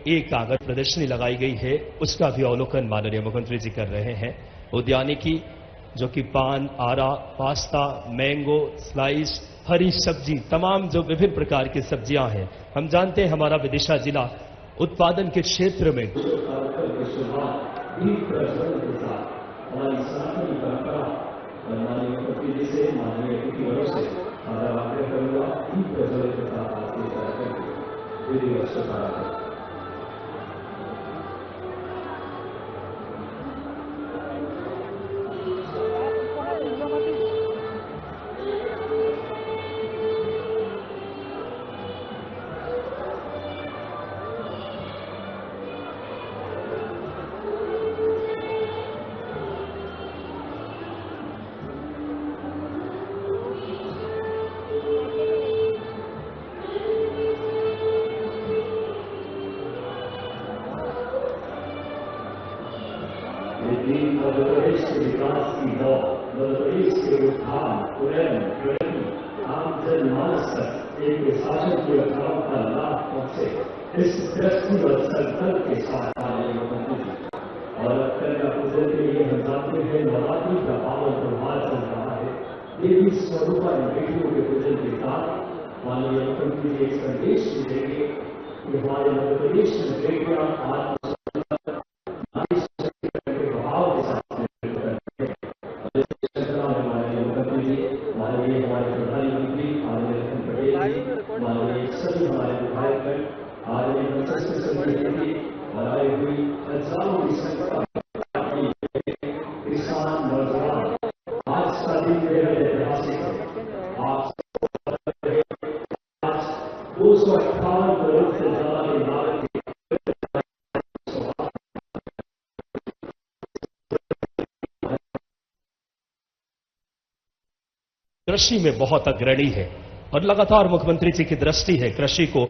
एक कागज प्रदर्शनी लगाई गई है, उसका भी अवलोकन माननीय मुख्यमंत्री जी कर रहे हैं। उद्यानिकी जो कि पान, आरा, पास्ता, मैंगो, स्लाइस, हरी सब्जी, तमाम जो विभिन्न प्रकार की सब्जियां हैं। हम जानते हैं हमारा विदिशा जिला उत्पादन के क्षेत्र में हमारी सनातनी परंपरा और माननीय मुख्यमंत्री जी से, माननीय अतिथिगणों से आग्रह करूंगा दीप प्रज्वलित के साथ आज के कार्यक्रम को विधिवत शुभारंभ करें। मध्य प्रदेश के विकास की दौड़, मध्य प्रदेश के उत्थान, उन्नयन, प्रगति, आम जनमानस तक एक शासन की अवधारणा का लाभ पहुंचे, इस दृष्टि और संकल्प के साथ माननीय मुख्यमंत्री जी और कन्या पूजन के लिए हम जानते हैं नवरात्रि का पावन त्योहार चल रहा है। देवी स्वरूपा बेटियों के पूजन के साथ माननीय मुख्यमंत्री जी एक संदेश भी देंगे कि हमारे मध्य प्रदेश में बेटियां आज सभी हमारे विधायक और आए हुई हजारों की संख्या किसान, नौजवान, आज का दिन बेहद ऐतिहासिक है। आप 258 करोड़ से ज्यादा की लागत कृषि में बहुत अग्रणी है और लगातार मुख्यमंत्री जी की दृष्टि है कृषि को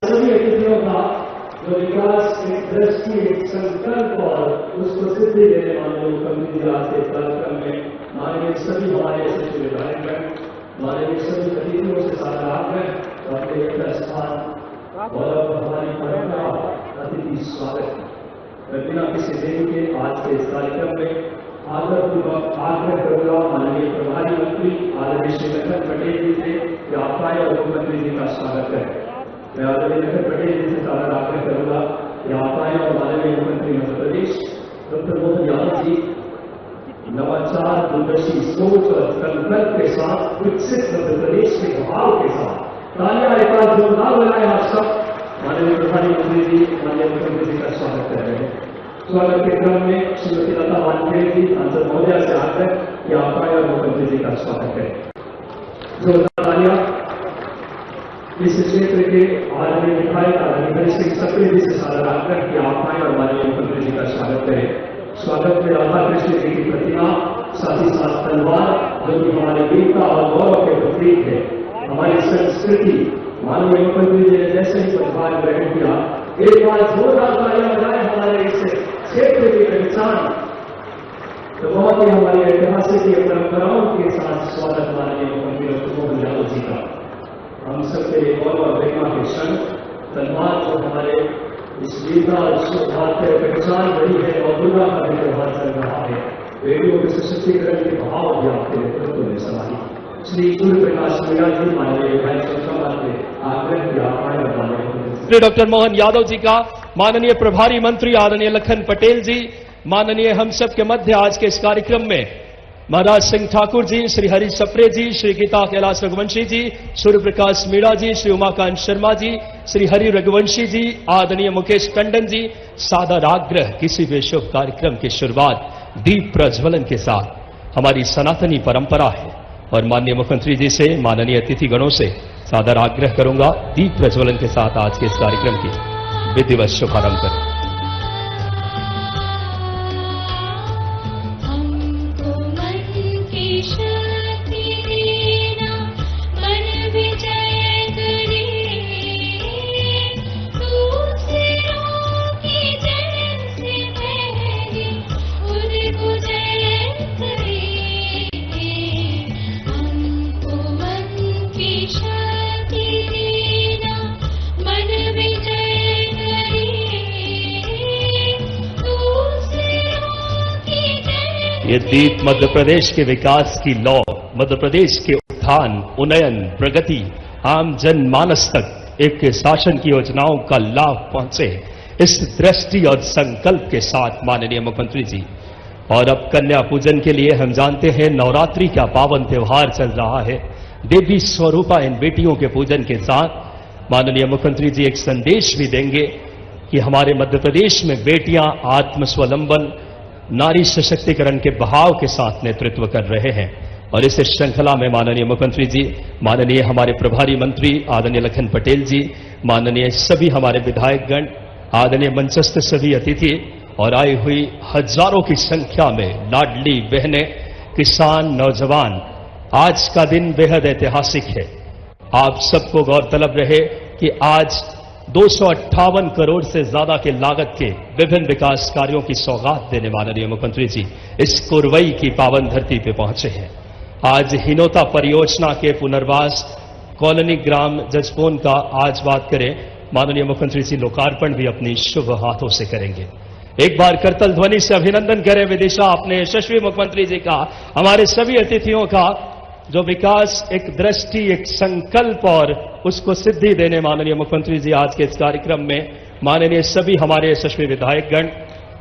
सभी अतिथियों का जो विकास की दृष्टि, एक संकल्प और उसको सिद्धि देने वाले मुख्यमंत्री जी आज के कार्यक्रम में माननीय सभी हमारे सचिव विधायक, माननीय सभी अतिथियों से साझा आग्रह अपने एक स्थान और हमारी परंपरा अतिथि स्वागत बिना किसी देरी के आज के इस कार्यक्रम में आग्रहपूर्वक आग्रह करूंगा माननीय प्रभारी मंत्री आदरणीय श्री लखन पटेल जी से कि आप आए और मुख्यमंत्री जी का स्वागत करें। मैं आदरणीय लखन पटेल जी से सादर आग्रह करूंगा कि आप आए और माननीय मुख्यमंत्री मध्य प्रदेश डॉक्टर मोहन यादव जी नवाचार, दूरदर्शी सोच और संकल्प के साथ विकसित मध्य प्रदेश के भाव के साथ तालियां एक बार जोरदार लगाए। आप सब माननीय प्रधानमंत्री जी, माननीय मुख्यमंत्री जी का स्वागत कर रहे हैं। स्वागत के क्रम में श्रीमती लता वानखेड़े जी सांसद महोदया से आग्रह कि आप आए और मुख्यमंत्री जी का स्वागत करें। जोरदार तालियां इस क्षेत्र के आदरणीय विधायक आदरणीय हरीश सिंह सप्रे जी से सादर आग्रह कि आप आए और माननीय मुख्यमंत्री जी का स्वागत करें। स्वागत में राधा कृष्ण जी की प्रतिमा, साथ ही साथ तलवार जो कि हमारे वीरता और गौरव के प्रतीक है, हमारी संस्कृति। माननीय मुख्यमंत्री जी ने जैसे ही पदभार ग्रहण किया, एक बार जोरदार तालियां बजाएं हमारे इस क्षेत्र की पहचान। तो बहुत ही हमारी ऐतिहासिक परंपराओं के साथ स्वागत माननीय मुख्यमंत्री डॉक्टर मोहन यादव जी का। हम सबके लिए गौरव और गरिमा के क्षण तलवार जो हमारे इस वीरता और शुद्धार्थ पहचान रही है और दुर्गा का भी त्योहार चल रहा है। बेटियों के सशक्तिकरण के भाव भी आपके नेतृत्व में समाहित। श्री सूर्य प्रकाश मीणा जी माननीय विधायक सभा के आग्रह की आह्वान डॉक्टर मोहन यादव जी का, माननीय प्रभारी मंत्री आदरणीय लखन पटेल जी, माननीय हम सब के मध्य आज के इस कार्यक्रम में महाराज सिंह ठाकुर जी, श्री हरीश सप्रे जी, श्री गीता कैलाश रघुवंशी जी, सूर्य प्रकाश मीणा जी, श्री उमाकांत शर्मा जी, श्री हरि रघुवंशी जी, आदरणीय मुकेश टंडन जी। सादर आग्रह किसी भी शुभ कार्यक्रम की शुरुआत दीप प्रज्वलन के साथ हमारी सनातनी परंपरा है और माननीय मुख्यमंत्री जी से, माननीय अतिथिगणों से सादर आग्रह करूंगा दीप प्रज्वलन के साथ आज के इस कार्यक्रम की विधिवत शुभारंभ करें। ये दीप मध्य प्रदेश के विकास की लौ, मध्य प्रदेश के उत्थान, उन्नयन, प्रगति, आम जनमानस तक एक शासन की योजनाओं का लाभ पहुंचे, इस दृष्टि और संकल्प के साथ माननीय मुख्यमंत्री जी। और अब कन्या पूजन के लिए हम जानते हैं नवरात्रि का पावन त्योहार चल रहा है। देवी स्वरूपा इन बेटियों के पूजन के साथ माननीय मुख्यमंत्री जी एक संदेश भी देंगे कि हमारे मध्य प्रदेश में बेटियां आत्मस्वावलंबन, नारी सशक्तिकरण के बहाव के साथ नेतृत्व कर रहे हैं। और इस श्रृंखला में माननीय मुख्यमंत्री जी, माननीय हमारे प्रभारी मंत्री आदरणीय लखन पटेल जी, माननीय सभी हमारे विधायकगण, आदरणीय मंचस्थ सभी अतिथि और आई हुई हजारों की संख्या में लाडली बहनें, किसान, नौजवान, आज का दिन बेहद ऐतिहासिक है। आप सबको गौरतलब रहे कि आज 258 करोड़ से ज्यादा के लागत के विभिन्न विकास कार्यों की सौगात देने माननीय मुख्यमंत्री जी इस कोरवई की पावन धरती पे पहुंचे हैं। आज हिनोता परियोजना के पुनर्वास कॉलोनी ग्राम जजपोन का आज बात करें, माननीय मुख्यमंत्री जी लोकार्पण भी अपनी शुभ हाथों से करेंगे। एक बार करतल ध्वनि से अभिनंदन करें विदिशा अपने यशस्वी मुख्यमंत्री जी का, हमारे सभी अतिथियों का, जो विकास एक दृष्टि, एक संकल्प और उसको सिद्धि देने माननीय मुख्यमंत्री जी आज के इस कार्यक्रम में माननीय सभी हमारे यशस्वी विधायकगण,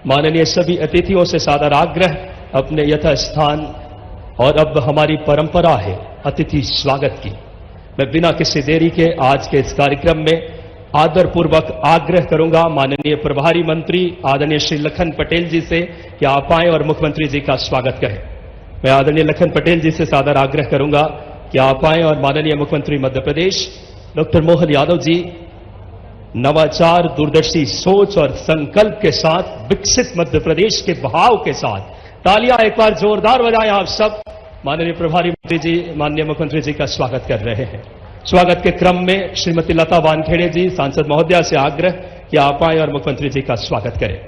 माननीय सभी अतिथियों से सादर आग्रह अपने यथास्थान। और अब हमारी परंपरा है अतिथि स्वागत की। मैं बिना किसी देरी के आज के इस कार्यक्रम में आदरपूर्वक आग्रह करूंगा माननीय प्रभारी मंत्री आदरणीय श्री लखन पटेल जी से कि आप आएं और मुख्यमंत्री जी का स्वागत करें। मैं आदरणीय लखन पटेल जी से सादर आग्रह करूंगा कि आप आएं और माननीय मुख्यमंत्री मध्य प्रदेश डॉक्टर मोहन यादव जी नवाचार, दूरदर्शी सोच और संकल्प के साथ विकसित मध्य प्रदेश के बहाव के साथ, तालियां एक बार जोरदार बजाएं आप सब। माननीय प्रभारी मंत्री जी माननीय मुख्यमंत्री जी का स्वागत कर रहे हैं। स्वागत के क्रम में श्रीमती लता वानखेड़े जी सांसद महोदया से आग्रह कि आप आएं और मुख्यमंत्री जी का स्वागत करें।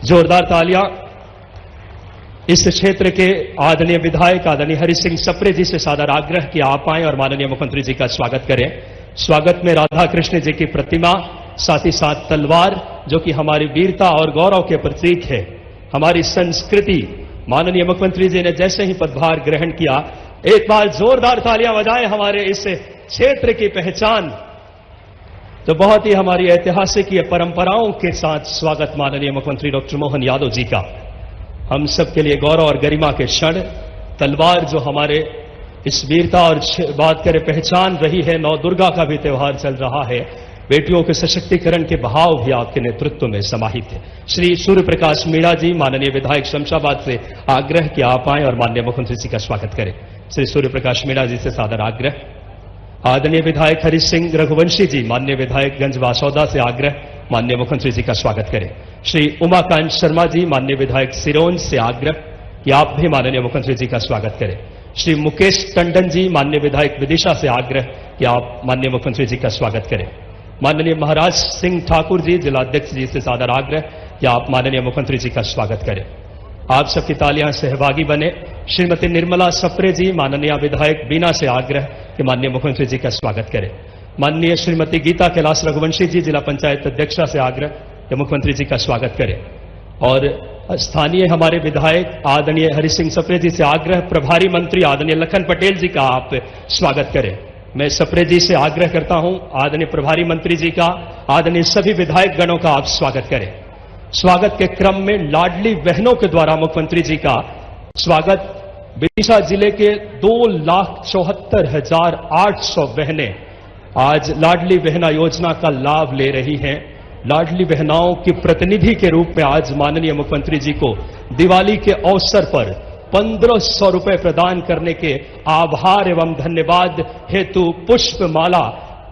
जोरदार तालियां इस क्षेत्र के आदरणीय विधायक आदरणीय हरि सिंह सप्रे जी से सादर आग्रह कि आप आएं और माननीय मुख्यमंत्री जी का स्वागत करें। स्वागत में राधा कृष्ण जी की प्रतिमा, साथ ही साथ तलवार जो कि हमारी वीरता और गौरव के प्रतीक है, हमारी संस्कृति। माननीय मुख्यमंत्री जी ने जैसे ही पदभार ग्रहण किया, एक बार जोरदार तालियां बजाएं हमारे इस क्षेत्र की पहचान, तो बहुत ही हमारी ऐतिहासिक ये परंपराओं के साथ स्वागत माननीय मुख्यमंत्री डॉक्टर मोहन यादव जी का। हम सबके लिए गौरव और गरिमा के क्षण, तलवार जो हमारे इस वीरता और बात करें पहचान रही है। नौ दुर्गा का भी त्योहार चल रहा है, बेटियों के सशक्तिकरण के बहाव भी आपके नेतृत्व में समाहित है। श्री सूर्य प्रकाश मीणा जी माननीय विधायक शमशाबाद से आग्रह कि आप आएं और माननीय मुख्यमंत्री जी का स्वागत करें। श्री सूर्य प्रकाश मीणा जी से सादर आग्रह। आदरणीय विधायक हरि सिंह रघुवंशी जी माननीय विधायक गंज वासौदा से आग्रह, माननीय मुख्यमंत्री जी का स्वागत करें। श्री उमाकांत शर्मा जी माननीय विधायक सिरोंज से आग्रह कि आप भी माननीय मुख्यमंत्री जी का स्वागत करें। श्री मुकेश टंडन जी माननीय विधायक विदिशा से आग्रह कि आप माननीय मुख्यमंत्री जी का स्वागत करें। माननीय महाराज सिंह ठाकुर जी जिलाध्यक्ष जी से सादर आग्रह कि आप माननीय मुख्यमंत्री जी का स्वागत करें। आप सबकी तालियां सहभागी बने। श्रीमती निर्मला सप्रे जी माननीय विधायक बीना से आग्रह कि माननीय मुख्यमंत्री जी का स्वागत करें। माननीय श्रीमती गीता कैलाश रघुवंशी जी जिला पंचायत अध्यक्षा से आग्रह कि मुख्यमंत्री जी का स्वागत करें। और स्थानीय हमारे विधायक आदरणीय हरि सिंह सप्रे जी से आग्रह, प्रभारी मंत्री आदरणीय लखन पटेल जी का आप स्वागत करें। मैं सप्रे जी से आग्रह करता हूं आदरणीय प्रभारी मंत्री जी का, आदरणीय सभी विधायक गणों का आप स्वागत करें। स्वागत के क्रम में लाडली बहनों के द्वारा मुख्यमंत्री जी का स्वागत। विदिशा जिले के 2,74,800 बहनें आज लाडली बहना योजना का लाभ ले रही हैं। लाडली बहनाओं की प्रतिनिधि के रूप में आज माननीय मुख्यमंत्री जी को दिवाली के अवसर पर 1500 रुपए प्रदान करने के आभार एवं धन्यवाद हेतु पुष्प माला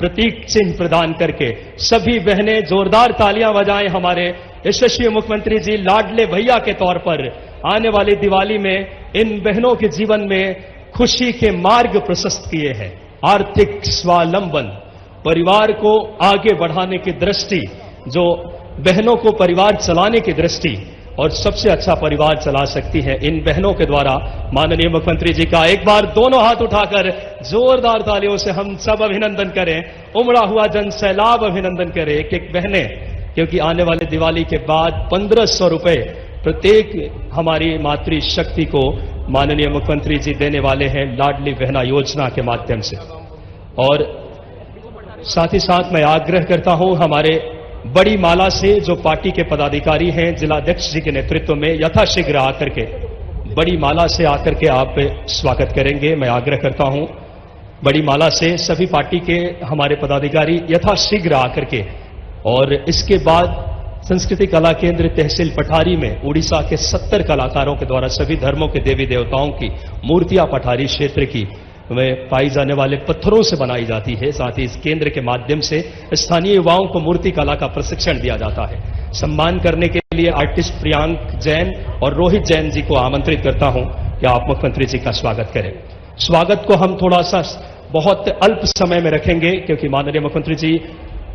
प्रतीक चिन्ह प्रदान करके सभी बहनें जोरदार तालियां बजाएं हमारे यशस्वी मुख्यमंत्री जी लाडले भैया के तौर पर। आने वाली दिवाली में इन बहनों के जीवन में खुशी के मार्ग प्रशस्त किए हैं। आर्थिक स्वावलंबन, परिवार को आगे बढ़ाने की दृष्टि, जो बहनों को परिवार चलाने की दृष्टि और सबसे अच्छा परिवार चला सकती है, इन बहनों के द्वारा माननीय मुख्यमंत्री जी का एक बार दोनों हाथ उठाकर जोरदार तालियों से हम सब अभिनंदन करें, उमड़ा हुआ जन सैलाब अभिनंदन करें। एक एक बहनें, क्योंकि आने वाले दिवाली के बाद 1500 रुपए प्रत्येक हमारी मातृशक्ति को माननीय मुख्यमंत्री जी देने वाले हैं लाडली बहना योजना के माध्यम से। और साथ ही साथ मैं आग्रह करता हूं हमारे बड़ी माला से जो पार्टी के पदाधिकारी हैं जिलाध्यक्ष जी के नेतृत्व में यथाशीघ्र आकर के बड़ी माला से आकर के आप स्वागत करेंगे। मैं आग्रह करता हूं बड़ी माला से सभी पार्टी के हमारे पदाधिकारी यथाशीघ्र आकर के, और इसके बाद संस्कृति कला केंद्र तहसील पठारी में उड़ीसा के 70 कलाकारों के द्वारा सभी धर्मों के देवी देवताओं की मूर्तियां पठारी क्षेत्र की में पाई जाने वाले पत्थरों से बनाई जाती है। साथ ही इस केंद्र के माध्यम से स्थानीय युवाओं को मूर्ति कला का प्रशिक्षण दिया जाता है। सम्मान करने के लिए आर्टिस्ट प्रियांक जैन और रोहित जैन जी को आमंत्रित करता हूं कि आप मुख्यमंत्री जी का स्वागत करें। स्वागत को हम थोड़ा सा बहुत अल्प समय में रखेंगे क्योंकि माननीय मुख्यमंत्री जी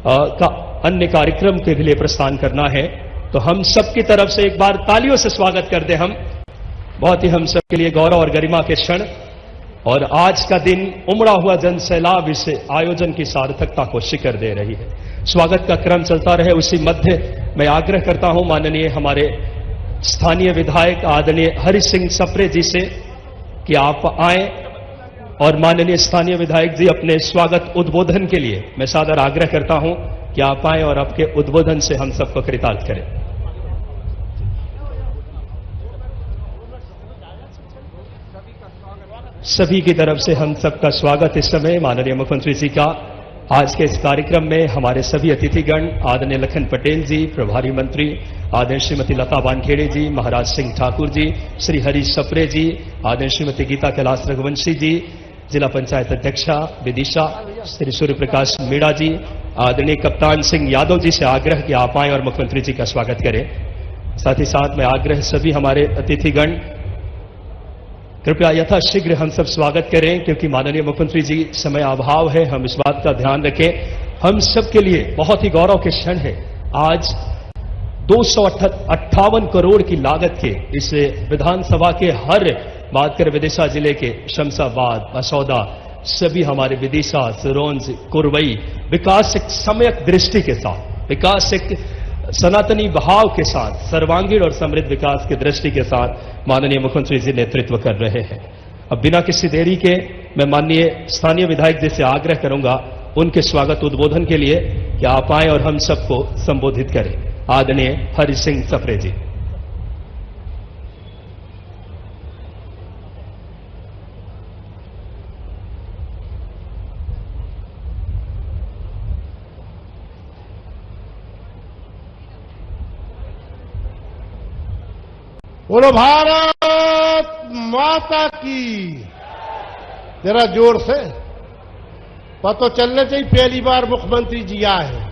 का अन्य कार्यक्रम के लिए प्रस्थान करना है। तो हम सबकी तरफ से एक बार तालियों से स्वागत कर दें हम। बहुत ही हम सबके लिए गौरव और गरिमा के क्षण, और आज का दिन उमड़ा हुआ जन सैलाब इस आयोजन की सार्थकता को शिखर दे रही है। स्वागत का क्रम चलता रहे, उसी मध्य मैं आग्रह करता हूं माननीय हमारे स्थानीय विधायक आदरणीय हरि सिंह सप्रे जी से कि आप आएं और माननीय स्थानीय विधायक जी अपने स्वागत उद्बोधन के लिए मैं सादर आग्रह करता हूं कि आप आएं और आपके उद्बोधन से हम सबको कृतार्थ करें। सभी की तरफ से हम सबका स्वागत इस समय माननीय मुख्यमंत्री जी का। आज के इस कार्यक्रम में हमारे सभी अतिथिगण आदरणीय लखन पटेल जी, प्रभारी मंत्री आदरणीय श्रीमती लता वानखेड़े जी, महाराज सिंह ठाकुर जी, श्री हरीश सप्रे जी, आदरणीय श्रीमती गीता कैलाश रघुवंशी जी, जिला पंचायत अध्यक्षा विदिशा, श्री सूर्य प्रकाश मीणा जी, आदरणीय कप्तान सिंह यादव जी से आग्रह कि आप आएं और मुख्यमंत्री जी का स्वागत करें। साथ ही साथ मैं आग्रह सभी हमारे अतिथिगण कृपया यथाशीघ्र हम सब स्वागत करें क्योंकि माननीय मुख्यमंत्री जी समय अभाव है, हम इस बात का ध्यान रखें। हम सबके लिए बहुत ही गौरव के क्षण है। आज 258 करोड़ की लागत के इस विधानसभा के हर बात करें विदिशा जिले के शमशाबाद, असौदा, सभी हमारे विदिशा, सिरोंज, कुरवई विकास एक सम्यक दृष्टि के साथ, विकास एक सनातनी भाव के साथ, सर्वांगीण और समृद्ध विकास की दृष्टि के साथ माननीय मुख्यमंत्री जी नेतृत्व कर रहे हैं। अब बिना किसी देरी के मैं माननीय स्थानीय विधायक जी से आग्रह करूंगा उनके स्वागत उद्बोधन के लिए कि आप आएं और हम सबको संबोधित करें। आदरणीय हरि सिंह सप्रे जी। बोलो भारत माता की। जरा जोर से पता चलना चाहिए पहली बार मुख्यमंत्री जी आए हैं।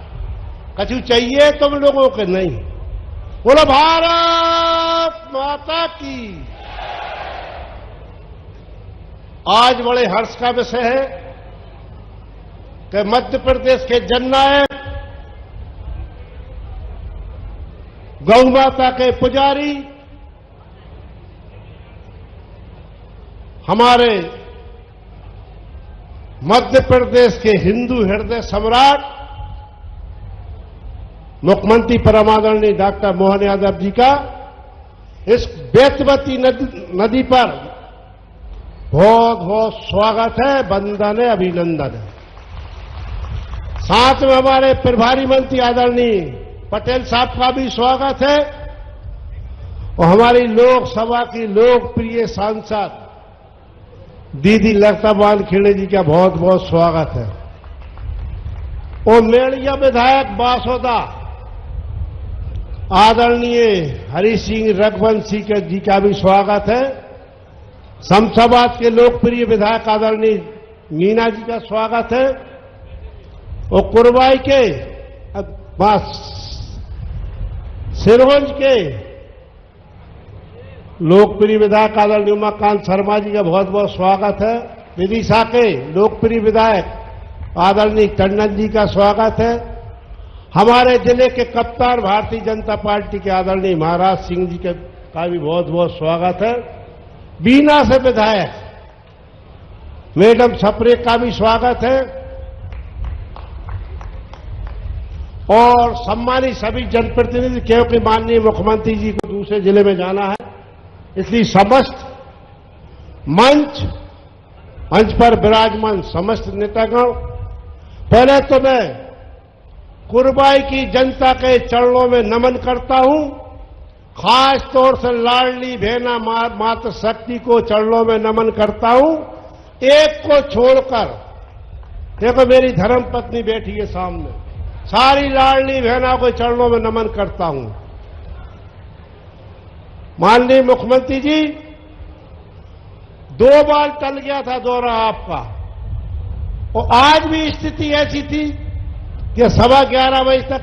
कछु चाहिए तुम लोगों के नहीं। बोलो भारत माता की। आज बड़े हर्ष का विषय है कि मध्य प्रदेश के जननायक, गौ माता के पुजारी, हमारे मध्य प्रदेश के हिंदू हृदय सम्राट मुख्यमंत्री परमादरणीय डॉक्टर मोहन यादव जी का इस बेतवती नदी पर बहुत बहुत स्वागत है, वंदन है, अभिनंदन है। साथ में हमारे प्रभारी मंत्री आदरणीय पटेल साहब का भी स्वागत है और हमारी लोकसभा की लोकप्रिय सांसद दीदी लता वानखेड़े जी का बहुत बहुत स्वागत है। और मेड़िया विधायक बासोदा आदरणीय हरि सिंह रघुवंशी जी का भी स्वागत है। शमशाबाद के लोकप्रिय विधायक आदरणीय मीना जी का स्वागत है। और कुरवाई के सिरोंज के लोकप्रिय विधायक आदरणीय उमाकांत शर्मा जी का बहुत बहुत स्वागत है। विदिशा के लोकप्रिय विधायक आदरणीय टंडन जी का स्वागत है। हमारे जिले के कप्तान भारतीय जनता पार्टी के आदरणीय महाराज सिंह जी का भी बहुत बहुत स्वागत है। बीना से विधायक मैडम सप्रे का भी स्वागत है। और सम्मानित सभी जनप्रतिनिधि, क्योंकि माननीय मुख्यमंत्री जी को दूसरे जिले में जाना है, इसलिए समस्त मंच पर विराजमान समस्त नेतागण, पहले तो मैं कुरबाई की जनता के चरणों में नमन करता हूं। खास तौर से लाडली बहना मातृ शक्ति को चरणों में नमन करता हूं। एक को छोड़कर, देखो मेरी धर्म पत्नी बैठी है सामने, सारी लाडली बहना को चरणों में नमन करता हूं। माननीय मुख्यमंत्री जी, 2 बार टल गया था दौरा आपका, और आज भी स्थिति ऐसी थी कि 11:15 बजे तक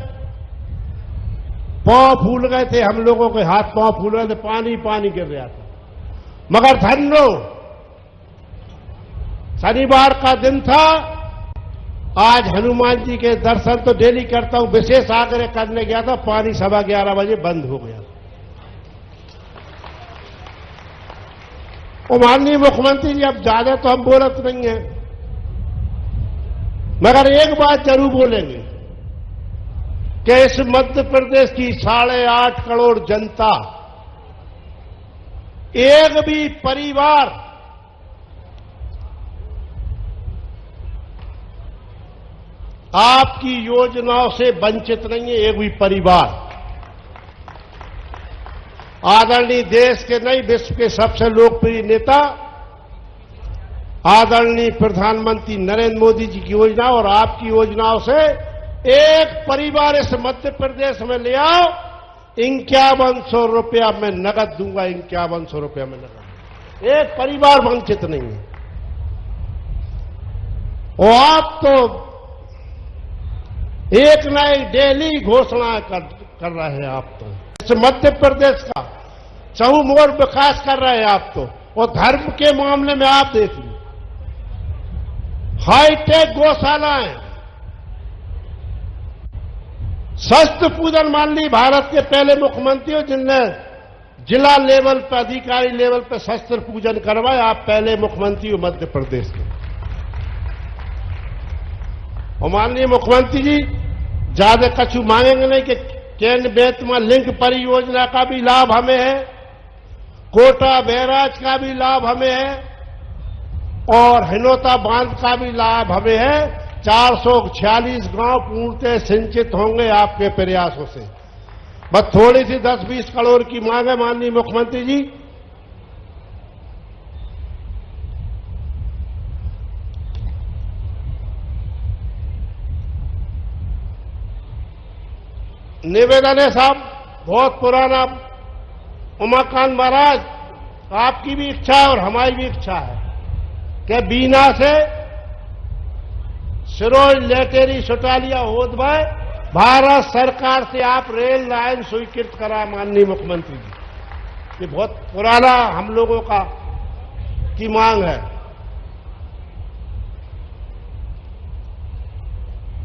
पांव फूल गए थे, हम लोगों के हाथ पांव फूल गए थे, पानी गिर रहा था। मगर धन्यो, शनिवार का दिन था, आज हनुमान जी के दर्शन तो डेली करता हूं, विशेष आग्रह करने गया था, पानी 11:15 बजे बंद हो गया। और माननीय मुख्यमंत्री जी, अब ज्यादा तो हम बोलत नहीं है, मगर एक बात जरूर बोलेंगे कि इस मध्य प्रदेश की 8.5 करोड़ जनता, एक भी परिवार आपकी योजनाओं से वंचित नहीं है, एक भी परिवार। आदरणीय देश के नहीं, विश्व के सबसे लोकप्रिय नेता आदरणीय प्रधानमंत्री नरेंद्र मोदी जी की योजना और आपकी योजनाओं से एक परिवार इस मध्य प्रदेश में ले आओ, 5100 रुपया मैं नगद दूंगा, 5100 रुपया मैं नगद। एक परिवार वंचित नहीं है। और आप तो एक न एक डेली घोषणा कर रहे हैं। आप तो इस मध्य प्रदेश का चहुमुखी विकास कर रहे हैं आप तो। और धर्म के मामले में आप देख लीजिए, हाईटेक गौशालाएं, शस्त्र पूजन। मान ली भारत के पहले मुख्यमंत्री हो जिनने जिला लेवल पर, अधिकारी लेवल पर शस्त्र पूजन करवाए, आप पहले मुख्यमंत्री हो मध्य प्रदेश के। और माननीय मुख्यमंत्री जी, ज्यादा कछु मांगेंगे नहीं कि केंद्र बेतमा लिंक परियोजना का भी लाभ हमें है, कोटा बैराज का भी लाभ हमें है, और हिनोता बांध का भी लाभ हमें है। 446 गांव पूर्णतः सिंचित होंगे आपके प्रयासों से। बस थोड़ी सी 10-20 करोड़ की मांग है माननीय मुख्यमंत्री जी। निवेदन है साहब, बहुत पुराना, उमाकांत महाराज, आपकी भी इच्छा है और हमारी भी इच्छा है कि बीना से सिरोंज, लेटेरी, सुटालिया, होदभाई, भारत सरकार से आप रेल लाइन स्वीकृत करा माननीय मुख्यमंत्री जी। ये बहुत पुराना हम लोगों की मांग है।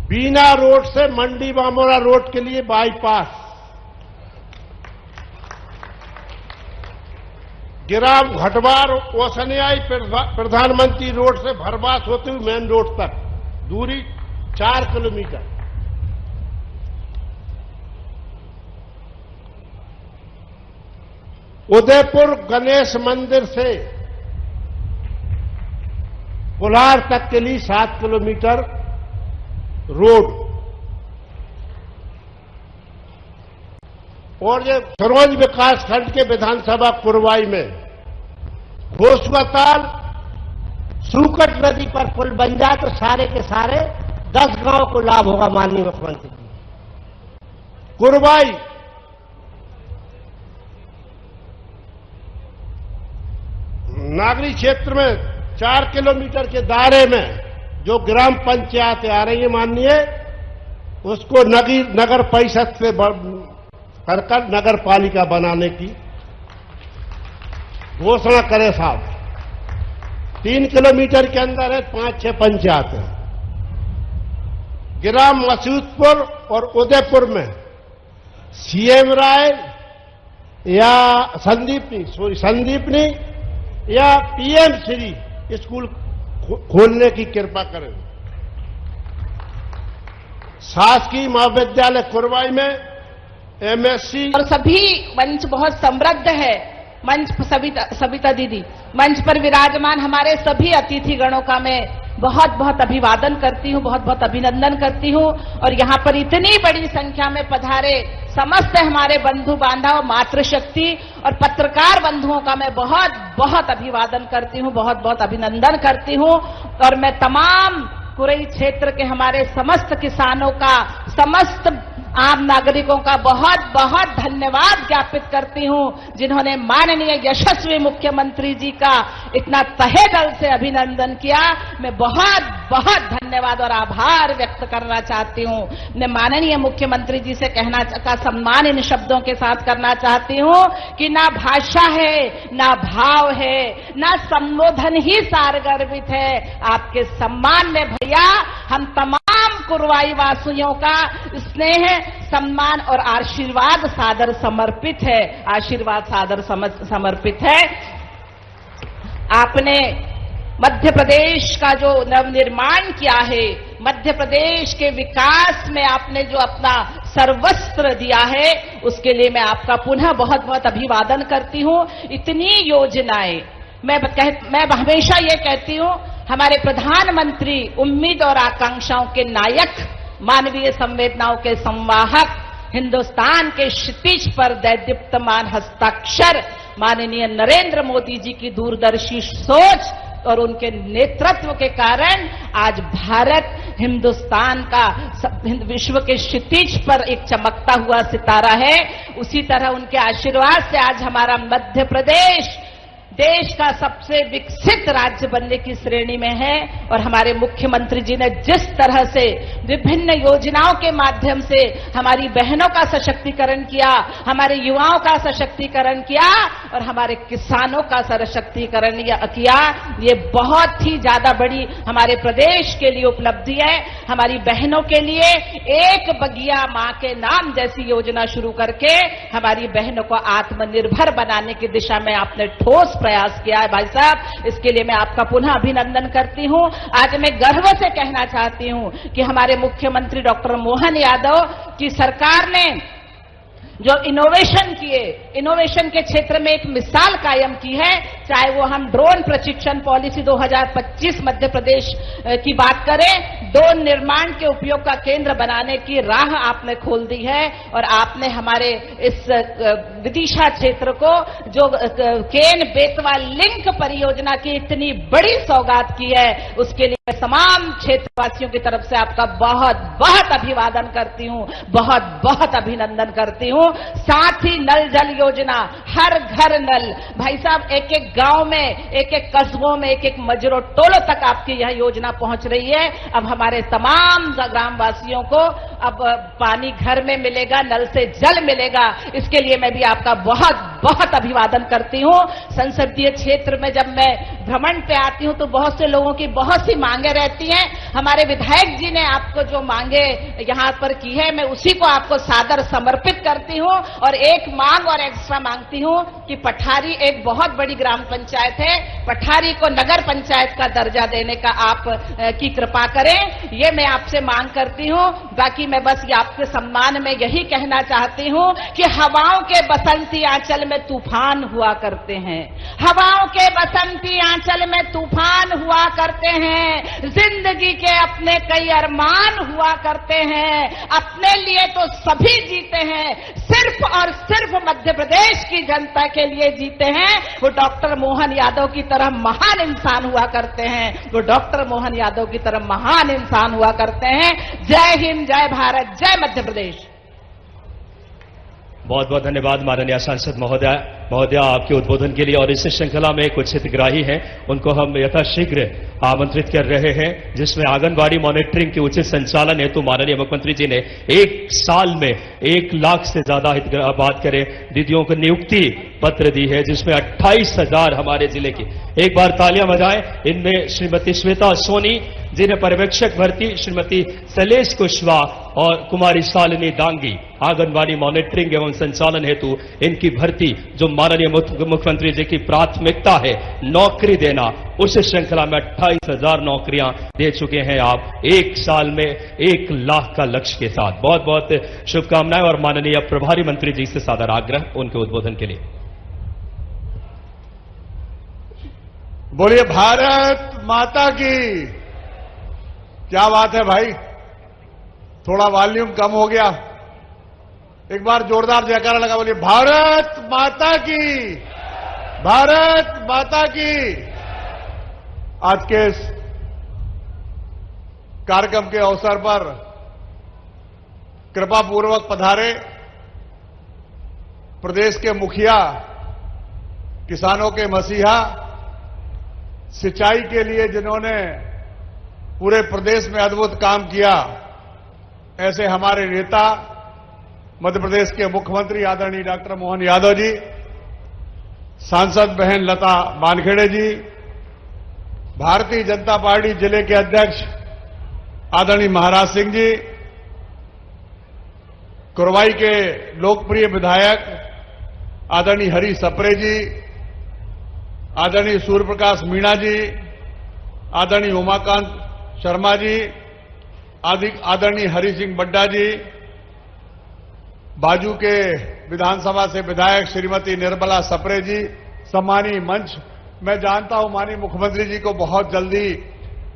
बीना रोड से मंडी बामोरा रोड के लिए बाईपास, गिराम घटवार ओसनियाई प्रधानमंत्री रोड से भरवास होते हुए मेन रोड तक दूरी 4 किलोमीटर। उदयपुर गणेश मंदिर से कोलार तक के लिए 7 किलोमीटर रोड। और ये सरोज विकास खंड के विधानसभा कुरवाई में घोसुआताल सूकट नदी पर पुल बन जाए तो सारे के सारे 10 गांव को लाभ होगा माननीय मुख्यमंत्री जी। कुरवाई नागरिक क्षेत्र में 4 किलोमीटर के दायरे में जो ग्राम पंचायतें आ रही है माननीय, उसको नगर परिषद से कर नगर पालिका बनाने की घोषणा करे साहब। 3 किलोमीटर के अंदर है 5-6 पंचायतें। ग्राम मसूदपुर और उदयपुर में सीएम राय या संदीपनी या पीएम श्री स्कूल खोलने की कृपा करें। शासकीय महाविद्यालय कुरवाई में एमएससी और सभी मंच बहुत समृद्ध है। मंच सविता दीदी मंच पर विराजमान हमारे सभी अतिथि गणों का मैं बहुत बहुत अभिवादन करती हूँ, बहुत बहुत अभिनंदन करती हूँ। और यहाँ पर इतनी बड़ी संख्या में पधारे समस्त हमारे बंधु बांधव, मातृशक्ति और पत्रकार बंधुओं का मैं बहुत बहुत अभिवादन करती हूँ, बहुत बहुत अभिनंदन करती हूँ। और मैं तमाम कुरई क्षेत्र के हमारे समस्त किसानों का, समस्त आम नागरिकों का बहुत बहुत धन्यवाद ज्ञापित करती हूं, जिन्होंने माननीय यशस्वी मुख्यमंत्री जी का इतना तहे दिल से अभिनंदन किया। मैं बहुत बहुत धन्यवाद और आभार व्यक्त करना चाहती हूं। मैं माननीय मुख्यमंत्री जी से कहना का सम्मान इन शब्दों के साथ करना चाहती हूं कि ना भाषा है, ना भाव है, ना संबोधन ही सारगर्भित है। आपके सम्मान में भैया हम तमाम कुरवाई वासियों का स्नेह, सम्मान और आशीर्वाद सादर समर्पित है, आशीर्वाद सादर समर्पित है। आपने मध्य प्रदेश का जो नवनिर्माण किया है, मध्य प्रदेश के विकास में आपने जो अपना सर्वस्त्र दिया है, उसके लिए मैं आपका पुनः बहुत बहुत अभिवादन करती हूं। इतनी योजनाएं मैं हमेशा ये कहती हूं, हमारे प्रधानमंत्री उम्मीद और आकांक्षाओं के नायक, मानवीय संवेदनाओं के संवाहक, हिंदुस्तान के क्षितिज पर दैदीप्यमान हस्ताक्षर माननीय नरेंद्र मोदी जी की दूरदर्शी सोच और उनके नेतृत्व के कारण आज भारत हिंदुस्तान का विश्व के क्षितिज पर एक चमकता हुआ सितारा है। उसी तरह उनके आशीर्वाद से आज हमारा मध्य प्रदेश देश का सबसे विकसित राज्य बनने की श्रेणी में है। और हमारे मुख्यमंत्री जी ने जिस तरह से विभिन्न योजनाओं के माध्यम से हमारी बहनों का सशक्तिकरण किया, हमारे युवाओं का सशक्तिकरण किया और हमारे किसानों का सशक्तिकरण किया, ये बहुत ही ज्यादा बड़ी हमारे प्रदेश के लिए उपलब्धि है। हमारी बहनों के लिए एक बगिया मां के नाम जैसी योजना शुरू करके हमारी बहनों को आत्मनिर्भर बनाने की दिशा में आपने ठोस प्रयास किया है भाई साहब, इसके लिए मैं आपका पुनः अभिनंदन करती हूं। आज मैं गर्व से कहना चाहती हूं कि हमारे मुख्यमंत्री डॉक्टर मोहन यादव की सरकार ने जो इनोवेशन किए, इनोवेशन के क्षेत्र में एक मिसाल कायम की है। चाहे वो हम ड्रोन प्रशिक्षण पॉलिसी 2025 मध्य प्रदेश की बात करें, ड्रोन निर्माण के उपयोग का केंद्र बनाने की राह आपने खोल दी है। और आपने हमारे इस विदिशा क्षेत्र को जो केन बेतवा लिंक परियोजना की इतनी बड़ी सौगात की है, उसके लिए तमाम क्षेत्रवासियों की तरफ से आपका बहुत बहुत अभिवादन करती हूं, बहुत बहुत अभिनंदन करती हूं। साथ ही नल जल योजना, हर घर नल, भाई साहब एक एक गांव में, एक एक कस्बों में, एक एक मजरों टोलों तक आपकी यह योजना पहुंच रही है। अब हमारे तमाम ग्रामवासियों को अब पानी घर में मिलेगा, नल से जल मिलेगा। इसके लिए मैं भी आपका बहुत बहुत अभिवादन करती हूं। संसदीय क्षेत्र में जब मैं भ्रमण पे आती हूं तो बहुत से लोगों की बहुत सी मांगे रहती हैं। हमारे विधायक जी ने आपको जो मांगे यहां पर की है, मैं उसी को आपको सादर समर्पित करती हूं। और एक मांग और एक्स्ट्रा मांगती हूं कि पठारी एक बहुत बड़ी ग्राम पंचायत है, पठारी को नगर पंचायत का दर्जा देने का आप की कृपा करें, ये मैं आपसे मांग करती हूं। बाकी मैं बस ये आपके सम्मान में यही कहना चाहती हूं कि हवाओं के बसंती आंचल में तूफान हुआ करते हैं, हवाओं के बसंती आंचल में तूफान हुआ करते हैं, जिंदगी के अपने कई अरमान हुआ करते हैं, अपने लिए तो सभी जीते हैं, सिर्फ और सिर्फ मध्य प्रदेश की जनता के लिए जीते हैं। वो डॉक्टर मोहन यादव की तरह महान इंसान हुआ करते हैं, वो डॉक्टर मोहन यादव की तरह महान इंसान हुआ करते हैं। जय हिंद, जय भारत, जय मध्य प्रदेश। बहुत बहुत धन्यवाद माननीय सांसद महोदय आपके उद्बोधन के लिए। और इस श्रृंखला में कुछ हितग्राही हैं, उनको हम यथाशीघ्र आमंत्रित कर रहे हैं, जिसमें आंगनबाड़ी मॉनिटरिंग के उचित संचालन हेतु माननीय मुख्यमंत्री जी ने एक साल में 1 लाख से ज्यादा बात करें दीदियों को नियुक्ति पत्र दी है, जिसमें 28,000 हमारे जिले की, एक बार तालियां बजाएं। इनमें श्रीमती श्वेता सोनी जिन्हें पर्यवेक्षक भर्ती श्रीमती शैलेश कुशवाहा और कुमारी शालिनी दांगी आंगनबाड़ी मॉनिटरिंग एवं संचालन हेतु इनकी भर्ती जो माननीय मुख्यमंत्री जी की प्राथमिकता है नौकरी देना, उस श्रृंखला में 28,000 नौकरियां दे चुके हैं आप 1 साल में 1 लाख का लक्ष्य के साथ। बहुत बहुत शुभकामनाएं और माननीय प्रभारी मंत्री जी से सादर आग्रह उनके उद्बोधन के लिए। बोलिए भारत माता की। क्या बात है भाई, थोड़ा वॉल्यूम कम हो गया, एक बार जोरदार जयकारा लगा, बोलिए भारत माता की, भारत माता की। आज के इस कार्यक्रम के अवसर पर कृपा पूर्वक पधारे प्रदेश के मुखिया, किसानों के मसीहा, सिंचाई के लिए जिन्होंने पूरे प्रदेश में अद्भुत काम किया, ऐसे हमारे नेता मध्य प्रदेश के मुख्यमंत्री आदरणीय डॉक्टर मोहन यादव जी, सांसद बहन लता मानखेड़े जी, भारतीय जनता पार्टी जिले के अध्यक्ष आदरणीय महाराज सिंह जी, कुरवाई के लोकप्रिय विधायक आदरणीय हरी सप्रे जी, आदरणीय सूर्य प्रकाश मीणा जी, आदरणीय उमाकांत शर्मा जी, आदरणीय हरि सिंह बड्डा जी, बाजू के विधानसभा से विधायक श्रीमती निर्मला सप्रे जी, सम्मानीय मंच। मैं जानता हूं माननीय मुख्यमंत्री जी को बहुत जल्दी